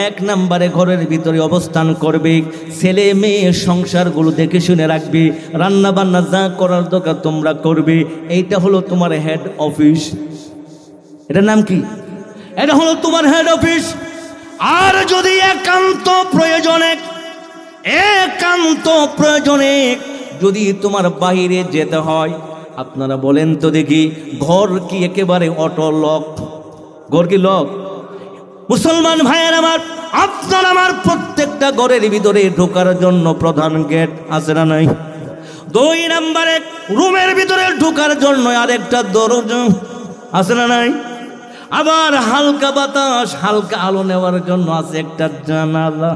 1 নম্বরে ঘরের ভিতরে অবস্থান করবে, ছেলে মেয়ে সংসারগুলো দেখে শুনে রাখবে, রান্না বান্না যা করার দরকার তোমরা করবে। এইটা হলো তোমার হেড অফিস। এটার নাম কি? এটা হলো তোমার হেড অফিস। আর যদি একান্ত প্রয়োজনে যদি তোমার বাইরে যেতে হয়, আপনারা বলেন তো দেখি, ঘর কি একেবারে অটো লক? ঘর কি লক? মুসলমান ভাইয়ের আমার, আপনার আমার প্রত্যেকটা ঘরের ভিতরে ঢোকার জন্য প্রধান গেট আছে না নাই? 2 নম্বরে রুমের ভিতরে ঢোকার জন্য আরেকটা দরজা আছে না নাই? আবার হালকা বাতাস, হালকা আলো নেওয়ার জন্য আছে একটা জানালা।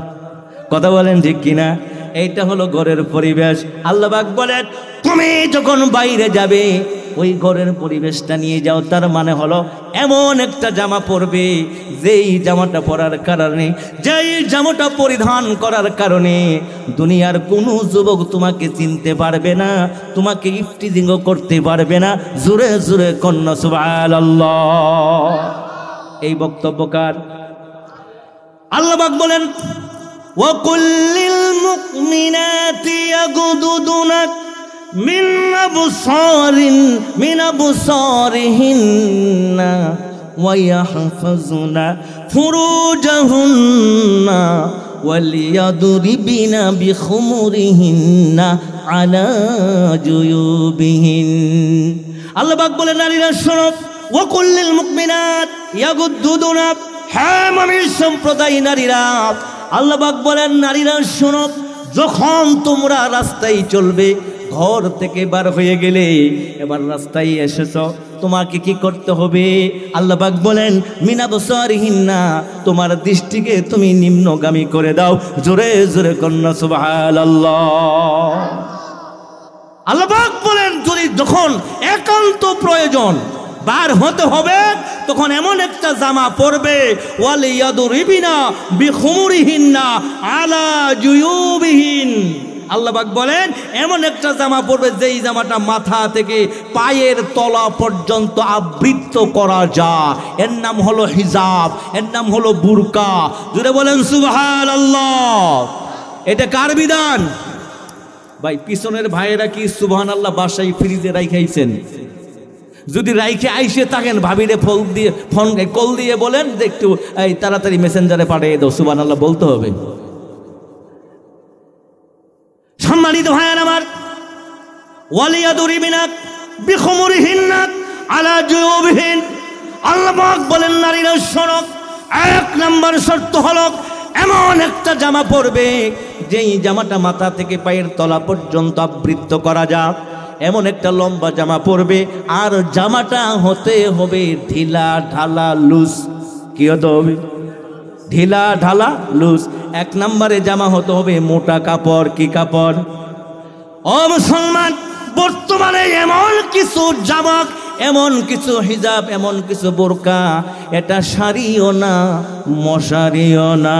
কথা বলেন ঠিক কিনা? এইটা হলো ঘরের পরিবেশ। আল্লাহ পাক বলেন তুমি যখন বাইরে যাবে ওই ঘরের পরিবেশটা নিয়ে যাও। তার মানে হলো এমন একটা জামা পরবে, যেই জামাটা পরার কারণে, যেই জামাটা পরিধান করার কারণে দুনিয়ার কোনো যুবক তোমাকে চিনতে পারবে না, তোমাকে ইফটিজিংও করতে পারবে না। জোরে জোরে কন্যা সুবহানাল্লাহ। এই বক্তব্য কার? আল্লাহ পাক বলেন ওয়াকুল লিল মুমিনাতি ইয়াগুদুনা মিন আবসারিহিন্না ওয়া ইয়াহফাজুনা ফুরুজাহুন্না ওয়ালিয়াদরিবিনা বিখুমুরিহিন্না আলা জুয়ুবিহিন। আল্লাহ পাক বলেন নারীরা শোনো, ওয়া কুল্লিল মুমিনাত ইয়াগুদ্দুনা, হ্যাঁ মুমিন সম্প্রদায় নারীরা, আল্লাহ পাক বলেন নারীরা শোনো, যখন তোমরা রাস্তায় চলবে, ঘর থেকে বার হয়ে গেলে, এবার রাস্তায় এসেছো, তোমাকে কি করতে হবে? আল্লাহ পাক বলেন মিন আবসারিহিন্না, তোমার দৃষ্টিকে তুমি নিম্নগামী করে দাও। জোরে জোরে কন্যা সুবহানাল্লাহ। আল্লাহ পাক বলেন যদি যখন একান্ত প্রয়োজন বার হতে হবে, তখন এমন একটা জামা পরবে, ওয়ালিয়াদরিবিনা বিখুমুরিহিন্না আলা জুয়ুবিহিন। আল্লাহ পাক বলেন এমন একটা জামা পরবে যেই জামাটা মাথা থেকে পায়ের তলা পর্যন্ত আবৃত করা যায়, এর নাম হলো হিজাব, এর নাম হলো বুরকা। জুড়ে বলেন সুবহানাল্লাহ। এটা কার বিধান? ভাই পিছনের ভাইয়েরা কি সুবহানাল্লাহ বাসায় ফ্রিজে রাইখাইছেন? যদি রাইখে আইসে থাকেন, ভাবিরে কল দিয়ে বলেন যে একটু এই তাড়াতাড়ি মেসেঞ্জারে পাঠিয়ে দাও, সুবহানাল্লাহ বলতে হবে। সম্মানিত ভাইয়েরা আমার, ওয়ালিয়াদরিবিনা বিখুমুরিহিন্না আলা জুয়ুবিহিন। আল্লাহ পাক বলেন নারীরা শোনো, এক নাম্বার শর্ত হলো এমন একটা জামা পরবে যেই জামাটা মাথা থেকে পায়ের তলা পর্যন্ত আবৃত করা যায়, এমন একটা লম্বা জামা পরবে, আর জামাটা হতে হবে ঢিলা ঢালা লুজ। কি হতে হবে? ঢিলা ঢালা লুজ। এক নম্বরে জামা হতে হবে মোটা কাপড়। কি কাপড়? ও মুসলমান, বর্তমানে এমন কিছু জামা, এমন কিছু হিজাব, এমন কিছু বোরকা, এটা শাড়িও না মশারিও না।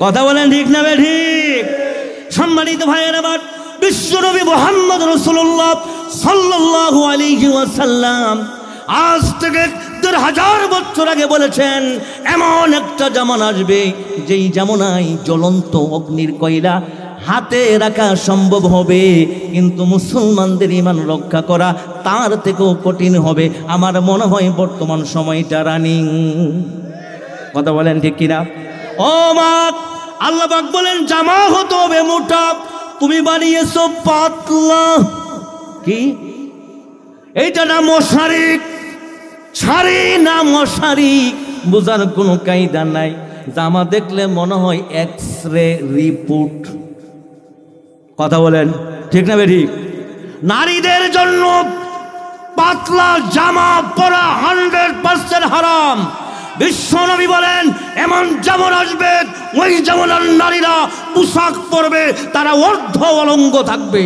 কথা বলেন ঠিক না ঠিক? সম্মানিত ভাইয়ের আমার, বিশ্বনবী মুহাম্মদ রাসূলুল্লাহ সাল্লাল্লাহু আলাইহি ওয়াসাল্লাম আজ থেকে ১,৫০০ বছর আগে বলেছেন এমন একটা জামানা আসবে যেই জামানায় জ্বলন্ত অগ্নির কয়লা হাতে রাখা সম্ভব হবে, কিন্তু মুসলমানদের ঈমান রক্ষা করা তার থেকেও কঠিন হবে। আমার মনে হয় বর্তমান সময়টা রানিং। কথা বলেন ঠিক কিনা? ও মা, আল্লাহ পাক বলেন জামা হতে হবে মোটা, তুমি বানিয়েছো পাতলা। কি এইটা না মশারি? শাড়ি না মশারি বোঝার কোনো কায়দা নাই। জামা দেখলে মনে হয় এক্সরে রিপোর্ট। কথা বলেন ঠিক না ঠিক? নারীদের জন্য পাতলা জামা পরা 100% হারাম। বিশ্বনবী বলেন এমন জামা আসবে, ওই জামানার নারীরা পোশাক পরবে, তারা অর্ধ অলঙ্গ থাকবে।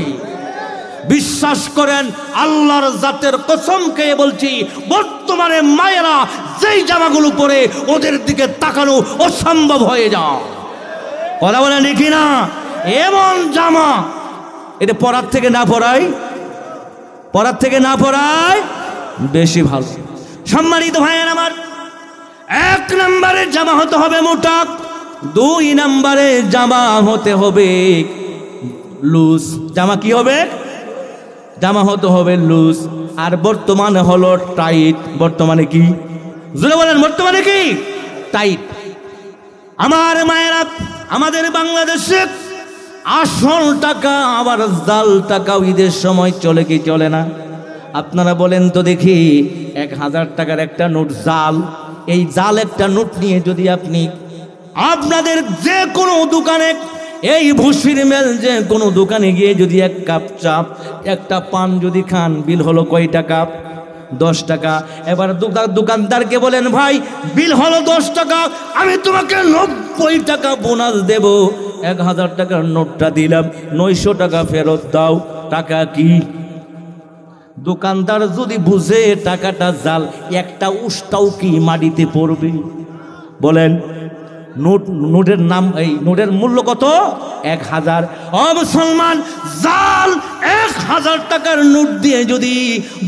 বিশ্বাস করেন, আল্লাহর জাতের কসম খেয়ে বলছি, বর্তমানে মায়েরা যেই জামাগুলো পরে ওদের দিকে তাকানো অসম্ভব হয়ে যায়। কথা বলেন দেখি না? এমন জামা এটা পরার থেকে না পরাই বেশি ভালো। সম্মানিত ভাইয়ের আমার, ১ নম্বরে জামা হতে হবে মোটা, ২ নম্বরে জামা হতে হবে লুজ। জামা কি হবে? জামা হতে হবে লুজ। আর বর্তমানে হলো টাইট। বর্তমানে কি? জোরে বলেন, বর্তমানে কি? টাইট। আমার মায়েরা, আমাদের বাংলাদেশে আসল টাকা আবার জাল টাকাও ঈদের সময় চলে কি চলে না? আপনারা বলেন তো দেখি, ১,০০০ টাকার একটা নোট জাল। এই জাল একটা নোট নিয়ে যদি আপনি আপনাদের যে কোনো দোকানে, এই ভুসির মেল যে কোনো দোকানে গিয়ে যদি ১ কাপ চাপ, একটা পান যদি খান, বিল হলো কয় টাকা? 10 টাকা। এবার দোকানদারকে বলেন ভাই বিল হলো 10 টাকা, আমি তোমাকে 90 টাকা বোনাস দেব। ১,০০০ টাকার নোটটা দিলাম, ৯০০ টাকা ফেরত দাও। টাকা কি? দোকানদার যদি বুঝে টাকাটা জাল, একটা উষ্টাও কি মাটিতে পড়বে? বলেন, নোটের নাম, এই নোটের মূল্য কত? ১,০০০। ও মুসলমান, জাল ১,০০০ টাকার নোট দিয়ে যদি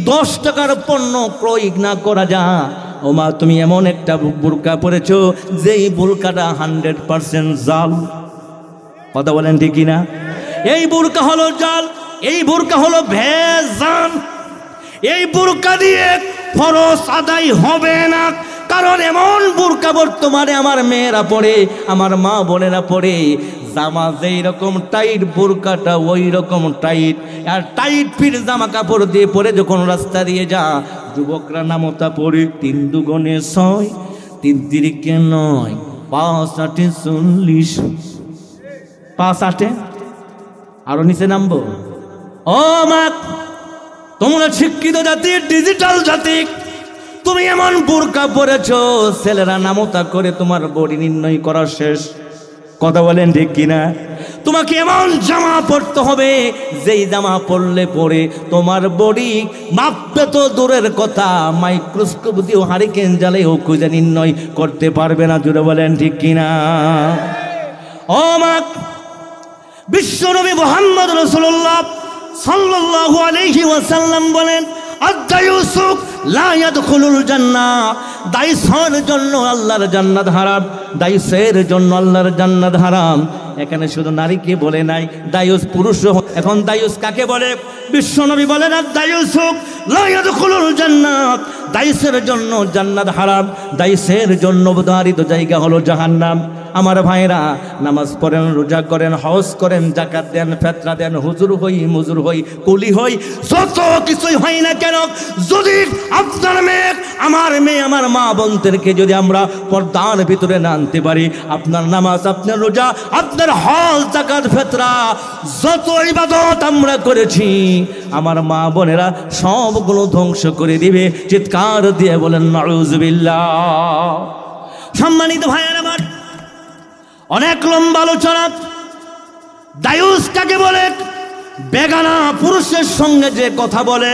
10 টাকার পণ্য ক্রয় না করা যায়, ও মা তুমি এমন একটা বোরকা পরেছো যেই বোরকাটা 100% জাল। কথা বলেন ঠিক কিনা? এই বোরকা হলো জাল, এই বোরকা হলো ভেজাল। এই বোরকা দিয়ে ফরজ আদায় হবে না, কারণ এমন বুরকা বর্তমানে আমার মেয়েরা পড়ে, আমার মা বোনেরা পড়ে, জামা যেই রকম টাইট বুরকাটা ওই রকম টাইট, আর টাইট ফিট জামা কাপড় দিয়ে পরে যখন রাস্তা দিয়ে যা, যুবকরা নামতা পড়ে 3 দুগুণে 6, 3 তিরিকে 9, 5 8 40, 5 8 আরো নিচে নামবো। ও মা, তোমরা শিক্ষিত জাতি, ডিজিটাল জাতি, তুমি এমন বুরকা পরেছো, ছেলেরা নামতা করে তোমার বডি নির্ণয় করা শেষ। কথা বলেন ঠিক কিনা? তোমাকে এমন জামা পরতে হবে যেই জামা পরলে পরে তোমার বডি মাপবে তো দূরের কথা, মাইক্রোস্কোপ দিয়ে হারিকেন জ্বালেও খুঁজে নির্ণয় করতে পারবে না। জুড়ে বলেন ঠিক কিনা? ও মা, বিশ্বনবী মুহাম্মদ রাসূলুল্লাহ সাল্লাল্লাহু আলাইহি ওয়াসাল্লাম বলেন, আদ-দায়ুসুক লা ইয়াদখুলুল জান্নাহ, দায়ুসের জন্য আল্লাহর জান্নাত হারাম, দায়ুসের জন্য আল্লাহর জান্নাত হারাম। এখানে শুধু নারীকে বলে নাই, দায়ুস পুরুষও। এখন দায়ুস কাকে বলে? বিশ্বনবী বলেন, আদ-দায়ুসুক লা ইয়াদখুলুল জান্নাহ, দায়ুসের জন্য জান্নাত হারাম, দায়ুসের জন্য অবধারিত জায়গা হলো জাহান্নাম। আমার ভাইরা, নামাজ পড়েন, রোজা করেন, হজ করেন, যাকাত দেন, ফিতরা দেন, হুজুর হই, মুজুর হই, কুলি হই, যত কিছুই হয় না কেন, যদি আপনার মেয়ে, আমার মেয়ে, আমার মা বোনদেরকে যদি আমরা পর্দার ভিতরে না আনতে পারি, আপনার নামাজ, আপনার রোজা, আপনার হজ, যাকাত, ফিতরা, যত ইবাদত আমরা করেছি, আমার মা বোনেরা সবগুলো ধ্বংস করে দিবে। চিৎকার দিয়ে বলেন নাউযুবিল্লাহ। সম্মানিত ভাইয়েরা আমার, অনেক লম্বা আলোচনা। দায়ুস কাকে বলে? বেগানা পুরুষের সঙ্গে যে কথা বলে।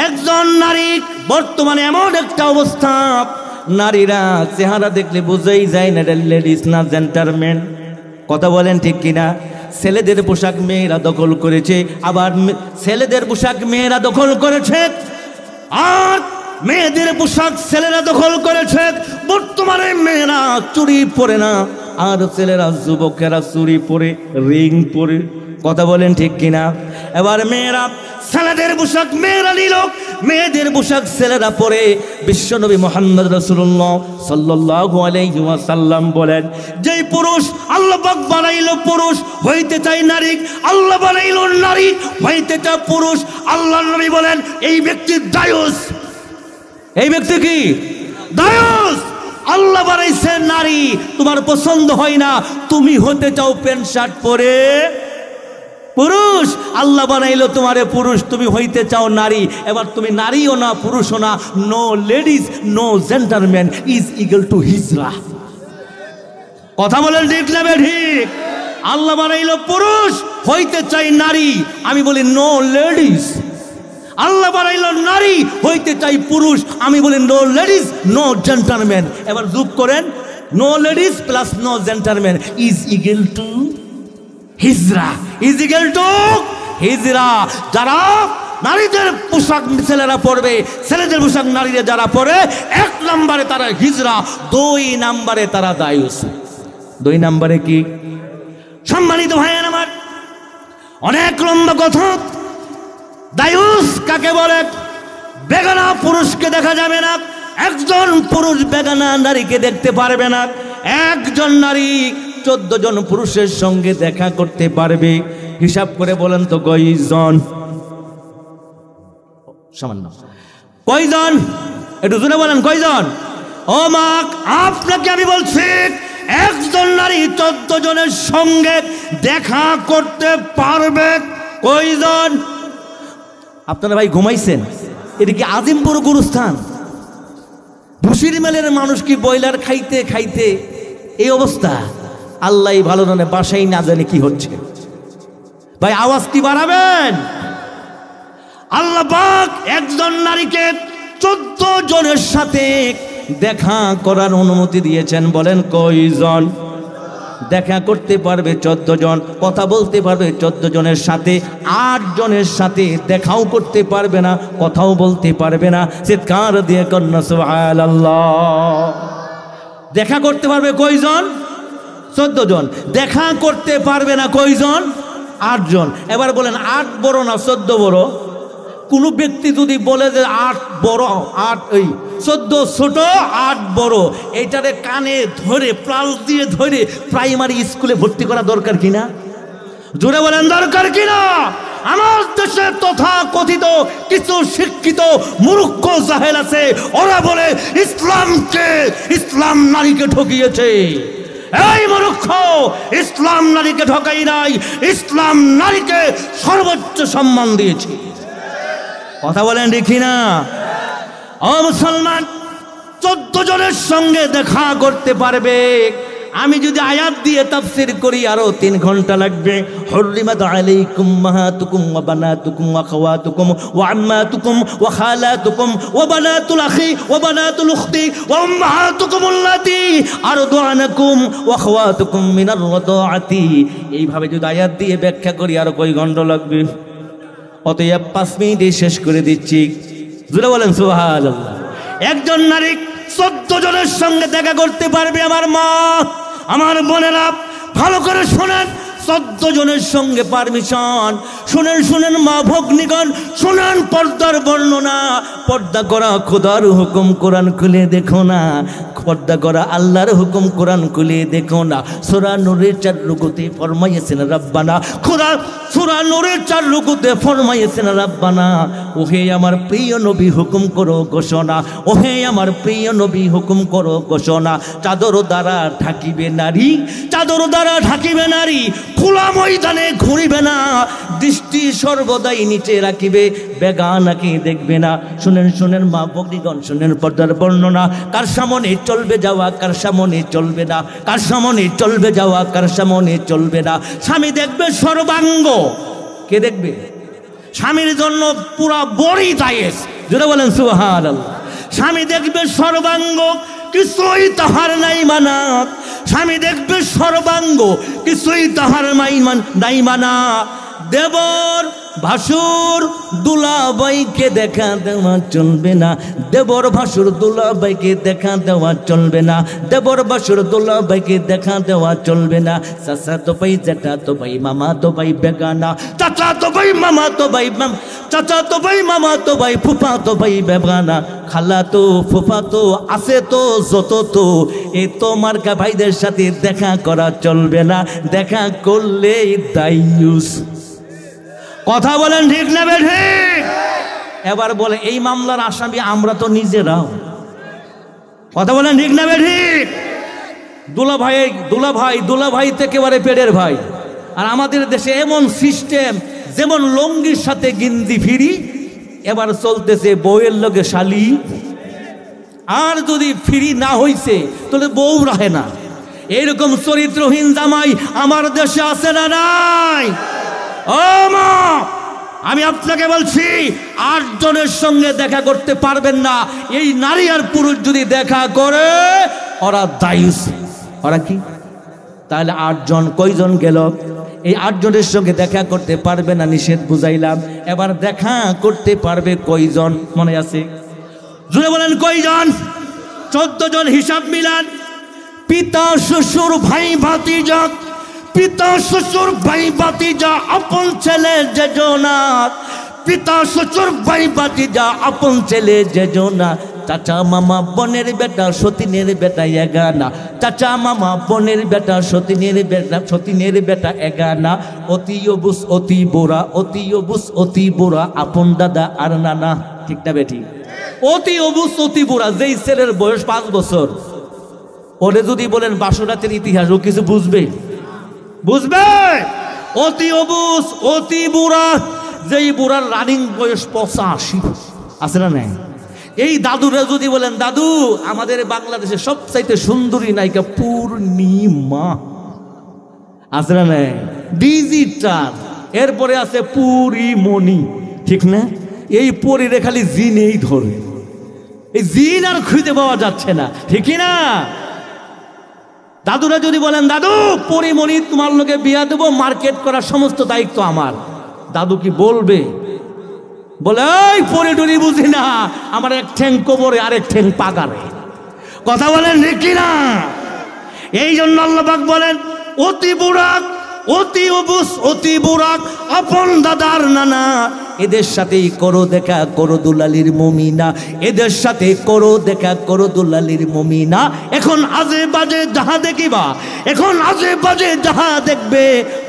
একজন নারী বর্তমানে এমন একটা অবস্থা, নারীরা চেহারা দেখলে বুঝেই যায় না এটা লেডিস না জেন্টলম্যান। কথা বলেন ঠিক কিনা? ছেলেদের পোশাক মেয়েরা দখল করেছে, আবার ছেলেদের পোশাক মেয়েরা দখল করেছে, আর মেয়েদের পোশাক ছেলেরা দখল করেছে। বর্তমানে মেয়েরা চুড়ি পরে না, আর ছেলেরা, যুবকেরা চুড়ি পরে, রিং পরে। কথা বলেন ঠিক কিনা? এবার মেয়েরা ছেলেদের পোশাক মেয়েরা নিল, মেয়েদের পোশাক ছেলেরা পরে। বিশ্বনবী মুহাম্মদ রাসূলুল্লাহ সাল্লাল্লাহু আলাইহি ওয়াসাল্লাম বলেন, যেই পুরুষ আল্লাহ পাক বানাইলো পুরুষ হইতে চাই নারী, আল্লাহ বানাইলো নারী হইতে চাই পুরুষ, আল্লাহর নবী বলেন এই ব্যক্তি দায়ুস। এই ব্যক্তি কি? দায়ুস। আল্লাহ বানাইছে নারী, তোমার পছন্দ হয় না, তুমি হতে চাও প্যান্ট শার্ট পরে পুরুষ, আল্লাহ বানাইলো তোমারে পুরুষ, তুমি হইতে চাও নারী। এবার তুমি নারীও না, পুরুষও না, no ladies, no gentleman is equal to hijra. কথা বলেন ঠিক না ঠিক? আল্লাহ বানাইলো পুরুষ, হইতে চাই নারী, আমি বলি নো লেডিস। আল্লাহ বানাইলো নারী, হইতে চাই পুরুষ, আমি বলি নো লেডিস, নো জেন্টলম্যান। এবার যোগ করেন, no ladies plus no gentleman is equal to hijra, is equal to hijra. যারা নারীদের পোশাক ছেলেরা পরবে, ছেলেদের পোশাক নারীরা যারা পরে, 1 নম্বরে তারা হিজরা, 2 নম্বরে তারা দায়ুস। 2 নম্বরে কি? সম্মানিত ভাইয়ের আমার, অনেক লম্বা কথা। দায়ুস কাকে বলে? বেগানা পুরুষকে দেখা যাবে না, একজন পুরুষ বেগানা নারীকে দেখতে পারবে না। একজন নারী 14 জন পুরুষের সঙ্গে দেখা করতে পারবে। হিসাব করে বলেন তো কয়জন? সামান্য কয়জন? একটু জোরে বলেন কয়জন? ও মা, আপনাকে আমি বলছি, একজন নারী 14 জনের সঙ্গে দেখা করতে পারবে। কয়জন? আপনারা ভাই ঘুমাইছেন? এটা কি আজিমপুর গুরুস্থান? ভুসির মেলের মানুষ কি ব্রয়লার খাইতে খাইতে এই অবস্থা? আল্লাহ ভালো জানে, বাসাই না জানে কি হচ্ছে। ভাই আওয়াজ কি বাড়াবেন? আল্লাহ পাক একজন নারীকে 14 জনের সাথে দেখা করার অনুমতি দিয়েছেন। বলেন কয়জন? দেখা করতে পারবে 14 জন, কথা বলতে পারবে 14 জনের সাথে। 8 জনের সাথে দেখাও করতে পারবে না, কথাও বলতে পারবে না। চিৎকার দিয়ে কন্যা সুবহানাল্লাহ। দেখা করতে পারবে কয়জন? 14 জন। দেখা করতে পারবে না কয়জন? 8 জন। এবার বলেন 8 বড় না 14 বড়? কোনো ব্যক্তি যদি বলে যে 8 বড় 8 ওই 14 ছোট 8 বড়, এইটারে কানে ধরে প্রাল দিয়ে ধরে প্রাইমারি স্কুলে ভর্তি করা দরকার কিনা? জোরে বলেন দরকার কিনা? আমার দেশে তথা কথিত কিছু শিক্ষিত মূর্খ জাহেল আছে, ওরা বলে ইসলাম নারীকে ঠকিয়েছে। এই মূর্খ, ইসলাম নারীকে ঠকাই নাই, ইসলাম নারীকে সর্বোচ্চ সম্মান দিয়েছে। কথা বলেন দেখি না? ও মুসলমান, 14 জনের সঙ্গে দেখা করতে পারবে। আমি যদি আয়াত দিয়ে তাফসীর করি আরো 3 ঘন্টা লাগবে। হুররিমাত আলাইকুম উম্মাহাতুকুম ওয়া বানাতুকুম ওয়া আখাওয়াতুকুম ওয়া আম্মাতুকুম ওয়া খালাতুকুম ওয়া বানাতুল আখি ওয়া বানাতুল উখতি ওয়া উম্মাহাতুকুম আল্লাতী আরদানাকুম ওয়া আখাওয়াতুকুম মিনার রাদাআতি। এইভাবে যদি আয়াত দিয়ে ব্যাখ্যা করি আরো কয় ঘন্টা লাগবে। অতএব 5 মিনিটে শেষ করে দিচ্ছি। জোরে বলেন সুবহানাল্লাহ। একজন নারী 14 জনের সঙ্গে দেখা করতে পারবে। আমার মা, আমার বোনেরা ভালো করে শোনেন, 14 জনের সঙ্গে পারমিশন। শুনেন শুনেন মা ভগ্নীগণ, শুনেন পর্দার বর্ণনা। পর্দা করা খোদার হুকুম, কোরআন খুলে দেখো না। পর্দা করা আল্লাহর হুকুম, কোরআন খুলে দেখো না। সূরা নূরের 4 রুকুতে ফরমাইয়েছেন রাব্বানা, খোদা সূরা নূরের 4 রুকুতে ফরমাইয়েছেন রাব্বানা, ওহে আমার প্রিয় নবী হুকুম করো ঘোষণা, ওহে আমার প্রিয় নবী হুকুম করো ঘোষণা। চাদর দ্বারা ঢাকিবে নারী, চাদর দ্বারা ঢাকিবে নারী, খোলা ময়দানে ঘুরিবে না, দৃষ্টি সর্বদাই নিচে রাখিবে, বেগানাকে দেখবে না। শুনেন শুনেন মা ভগ্নীগণ, শুনেন পর্দার বর্ণনা। কার সামনে চলবে যাওয়া, কার সামনে চলবে না, কার সামনে চলবে যাওয়া, কার সামনে চলবে না। স্বামী দেখবে সর্বাঙ্গ, কে দেখবে? স্বামীর জন্য পুরা বড়ি দায়েস। যেটা বলেন সুবহানাল্লাহ। স্বামী দেখবে সর্বাঙ্গ, কিছুই তাহার নাই মানা। স্বামী দেখবে সর্বাঙ্গ, কিছুই তাহার নাই মানা। দেবর ভাসুর দুলাভাইকে দেখা দেওয়া চলবে না, দেবর ভাসুর দুলাভাইকে দেখা দেওয়া চলবে না, দেবর ভাসুর দুলাভাইকে দেখা দেওয়া চলবে না। চাচা তো ভাই, জ্যাঠা তো ভাই, মামা তো ভাই বেগানা, চাচা তো ভাই, মামা তো ভাই, চাচা তো ভাই, মামা তো ভাই, ফুফা তো ভাই বেগানা, খালা তো ফুফা তো আছে তো যত তো, এ তোমার ভাইদের সাথে দেখা করা চলবে না, দেখা করলে দায়ুস। কথা বলেন ঠিক না ঠিক? এবার বলে এই মামলার আসামি আমরা তো নিজেরাও। কথা বলেন ঠিক না ঠিক? দুলাভাই থেকে এবারে পেটের ভাই। আর আমাদের দেশে এমন সিস্টেম, যেমন লঙ্গির সাথে গিন্দি ফিরি, এবার চলতেছে বউয়ের লগে শালি। আর যদি ফিরি না হইছে তাহলে বউ রাহে না। এইরকম চরিত্রহীন জামাই আমার দেশে আছে না নাই? ও মা, আমি আপনাকে বলছি 8 জনের সঙ্গে দেখা করতে পারবেন না। এই নারী আর পুরুষ যদি দেখা করে, ওরা দায়ুস। ওরা কি? তাহলে 8 জন, কয়জন গেল? এই 8 জনের সঙ্গে দেখা করতে পারবে না, নিষেধ বুঝাইলাম। এবার দেখা করতে পারবে কয়জন মনে আছে? জুড়ে বলেন কয়জন? 14 জন। হিসাব মিলান। পিতা শ্বশুর ভাই ভাতিজা, পিতা শ্বশুর ভাই ভাতিজা আপন ছেলে যেজনা, পিতা শ্বশুর ভাই ভাতিজা আপন ছেলে যেজনা, চাচা মামা বোনের বেটা সতীনের বেটা এগানা, চাচা মামা বোনের বেটা সতীনের বেটা এগানা, অতি অবুস অতি বোরা, অতি অবুস অতি বোরা, আপন দাদা আর নানা। ঠিক না বেটি? অতি অবুস অতি বোরা, যেই ছেলের বয়স 5 বছর, ওরে যদি বলেন বাসরাতের ইতিহাস, ও কিছু বুঝবে? বুঝবে? অতি অবুস অতি বুড়া, যেই বুড়ার রানিং বয়স 85 আছে না নাই? এই দাদুরা যদি বলেন দাদু আমাদের বাংলাদেশে সবচাইতে সুন্দরী নায়িকা পূর্ণিমা, আছে না নাই? ডিজিটাল। এরপরে আছে পুরিমণি, ঠিক না? এই পরীরে খালি জিনেই ধরে, এই জিন আর খুঁজে পাওয়া যাচ্ছে না, ঠিকই না? দাদুরা যদি বলেন দাদু পরিমণি তোমার লোকে বিয়া দেবো, মার্কেট করার সমস্ত দায়িত্ব আমার, দাদু কি বলবে? বলে ওই পরি টরি বুঝি না, আমার এক ঠ্যাং কোমরে আরেক ঠ্যাং পাগারে। কথা বলেন ঠিক না? এই জন্য আল্লাহ পাক বলেন অতি বুড়াক, অতি অবুস অতি বুড়াক, আপন দাদার নানা, এদের সাথেই করো দেখা করো দুলালির মুমিনা, এদের সাথে করো দেখা করো দুলালির মুমিনা। এখন আজে বাজে যাহা দেখিবা, এখন আজে বাজে যাহা দেখবে,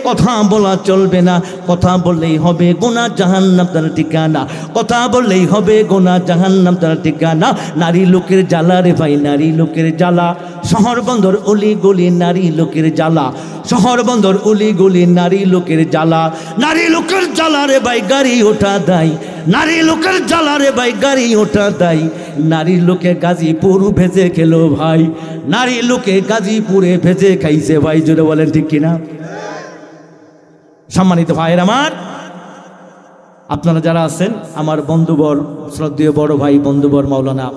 কথা বলা চলবে না। কথা বললেই হবে গুনাহ, জাহান্নাম তার ঠিকানা। কথা বললেই হবে গুনাহ, জাহান্নাম তার ঠিকানা। নারী লোকের জ্বালা রে ভাই, নারী লোকের জ্বালা। শহর বন্দর অলি গলি নারী লোকের জ্বালা, শহর বন্দর অলি গলি নারী লোকের জ্বালা। নারী লোকের জ্বালা রে ভাই গাড়ি ওঠা দেয়, নারী লোকের জ্বালা রে ভাই গাড়ি ওঠা দেয়। নারী লোকে গাজীপুর ভেজে খেলো ভাই, নারী লোকে গাজীপুরে ভেজে খাইছে ভাই। জোরে বলেন ঠিক কিনা? সম্মানিত ভাইয়ের আমার, আপনারা যারা আছেন আমার বন্ধুবর, শ্রদ্ধেয় বড় ভাই বন্ধুবর মাওলানা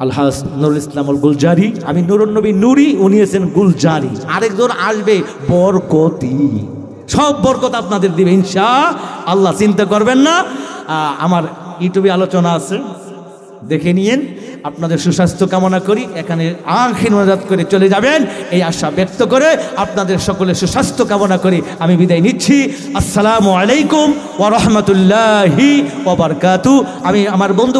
আলহাজ নুরুল ইসলাম আল গুলজারি, আমি নুরুন নবী নুরি, উনি আছেন গুলজারি। আরেকজন আসবে বরকতি, সব বরকত আপনাদের দিবে ইনশাআল্লাহ, চিন্তা করবেন না। আমার ইউটিউবে আলোচনা আছে, দেখে নিয়েন। আপনাদের সুস্বাস্থ্য কামনা করি। এখানে আখির মোনাজাত করে চলে যাবেন এই আশা ব্যক্ত করে আপনাদের সকলের সুস্বাস্থ্য কামনা করি আমি বিদায় নিচ্ছি। আসসালামু আলাইকুম ওয়া রাহমাতুল্লাহি ওয়া বারাকাতুহু। আমি আমার বন্ধু